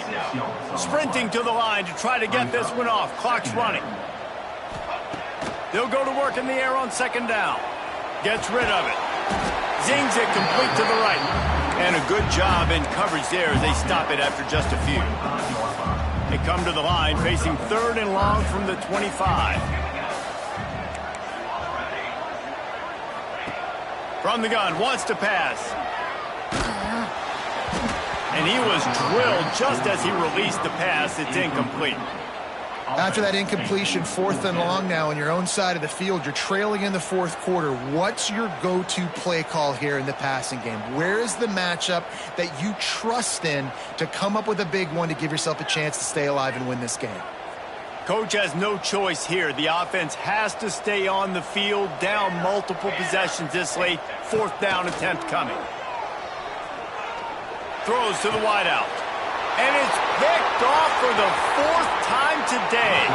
A: Sprinting to the line to try to get this one off. Clock's running. They'll go to work in the air on second down. Gets rid of it. Zings it complete to the right. And a good job in coverage there as they stop it after just a few. They come to the line facing 3rd and long from the 25. From the gun, wants to pass. And he was drilled just as he released the pass. It's incomplete.
B: After that incompletion, 4th and long now on your own side of the field, you're trailing in the 4th quarter. What's your go-to play call here in the passing game? Where is the matchup that you trust in to come up with a big one to give yourself a chance to stay alive and win this game?
A: Coach has no choice here. The offense has to stay on the field, down multiple possessions this late. 4th down attempt coming. throws to the wideout. And it's picked off for the 4th time today.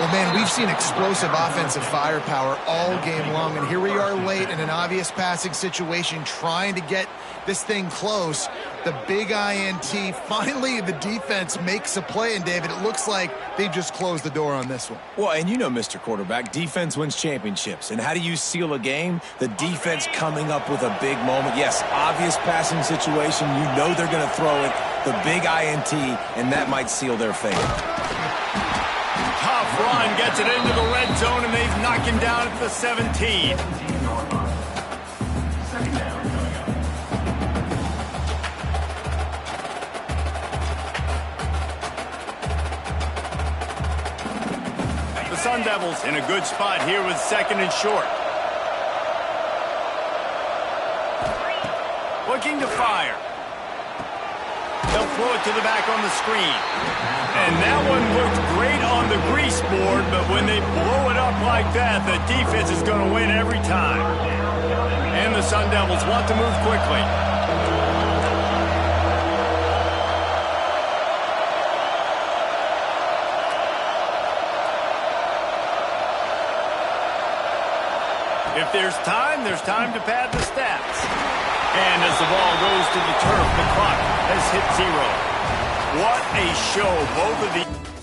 B: Well, man, we've seen explosive offensive firepower all game long, and here we are late in an obvious passing situation trying to get this thing close. The big INT, finally the defense makes a play, and David, it looks like they've just closed the door on this one.
C: Well, and you know, Mr. Quarterback, defense wins championships. And how do you seal a game? The defense coming up with a big moment. Yes, obvious passing situation. You know they're going to throw it. The big INT, and that might seal their fate.
A: Tough run, gets it into the red zone, and they've knocked him down at the 17. The Sun Devils in a good spot here with 2nd and short. Looking to fire. They'll throw it to the back on the screen. And that one looked great on the grease board, but when they blow it up like that, the defense is going to win every time. And the Sun Devils want to move quickly. If there's time to pad the stats. And as the ball goes to the turf, the clock has hit 0. What a show both of these...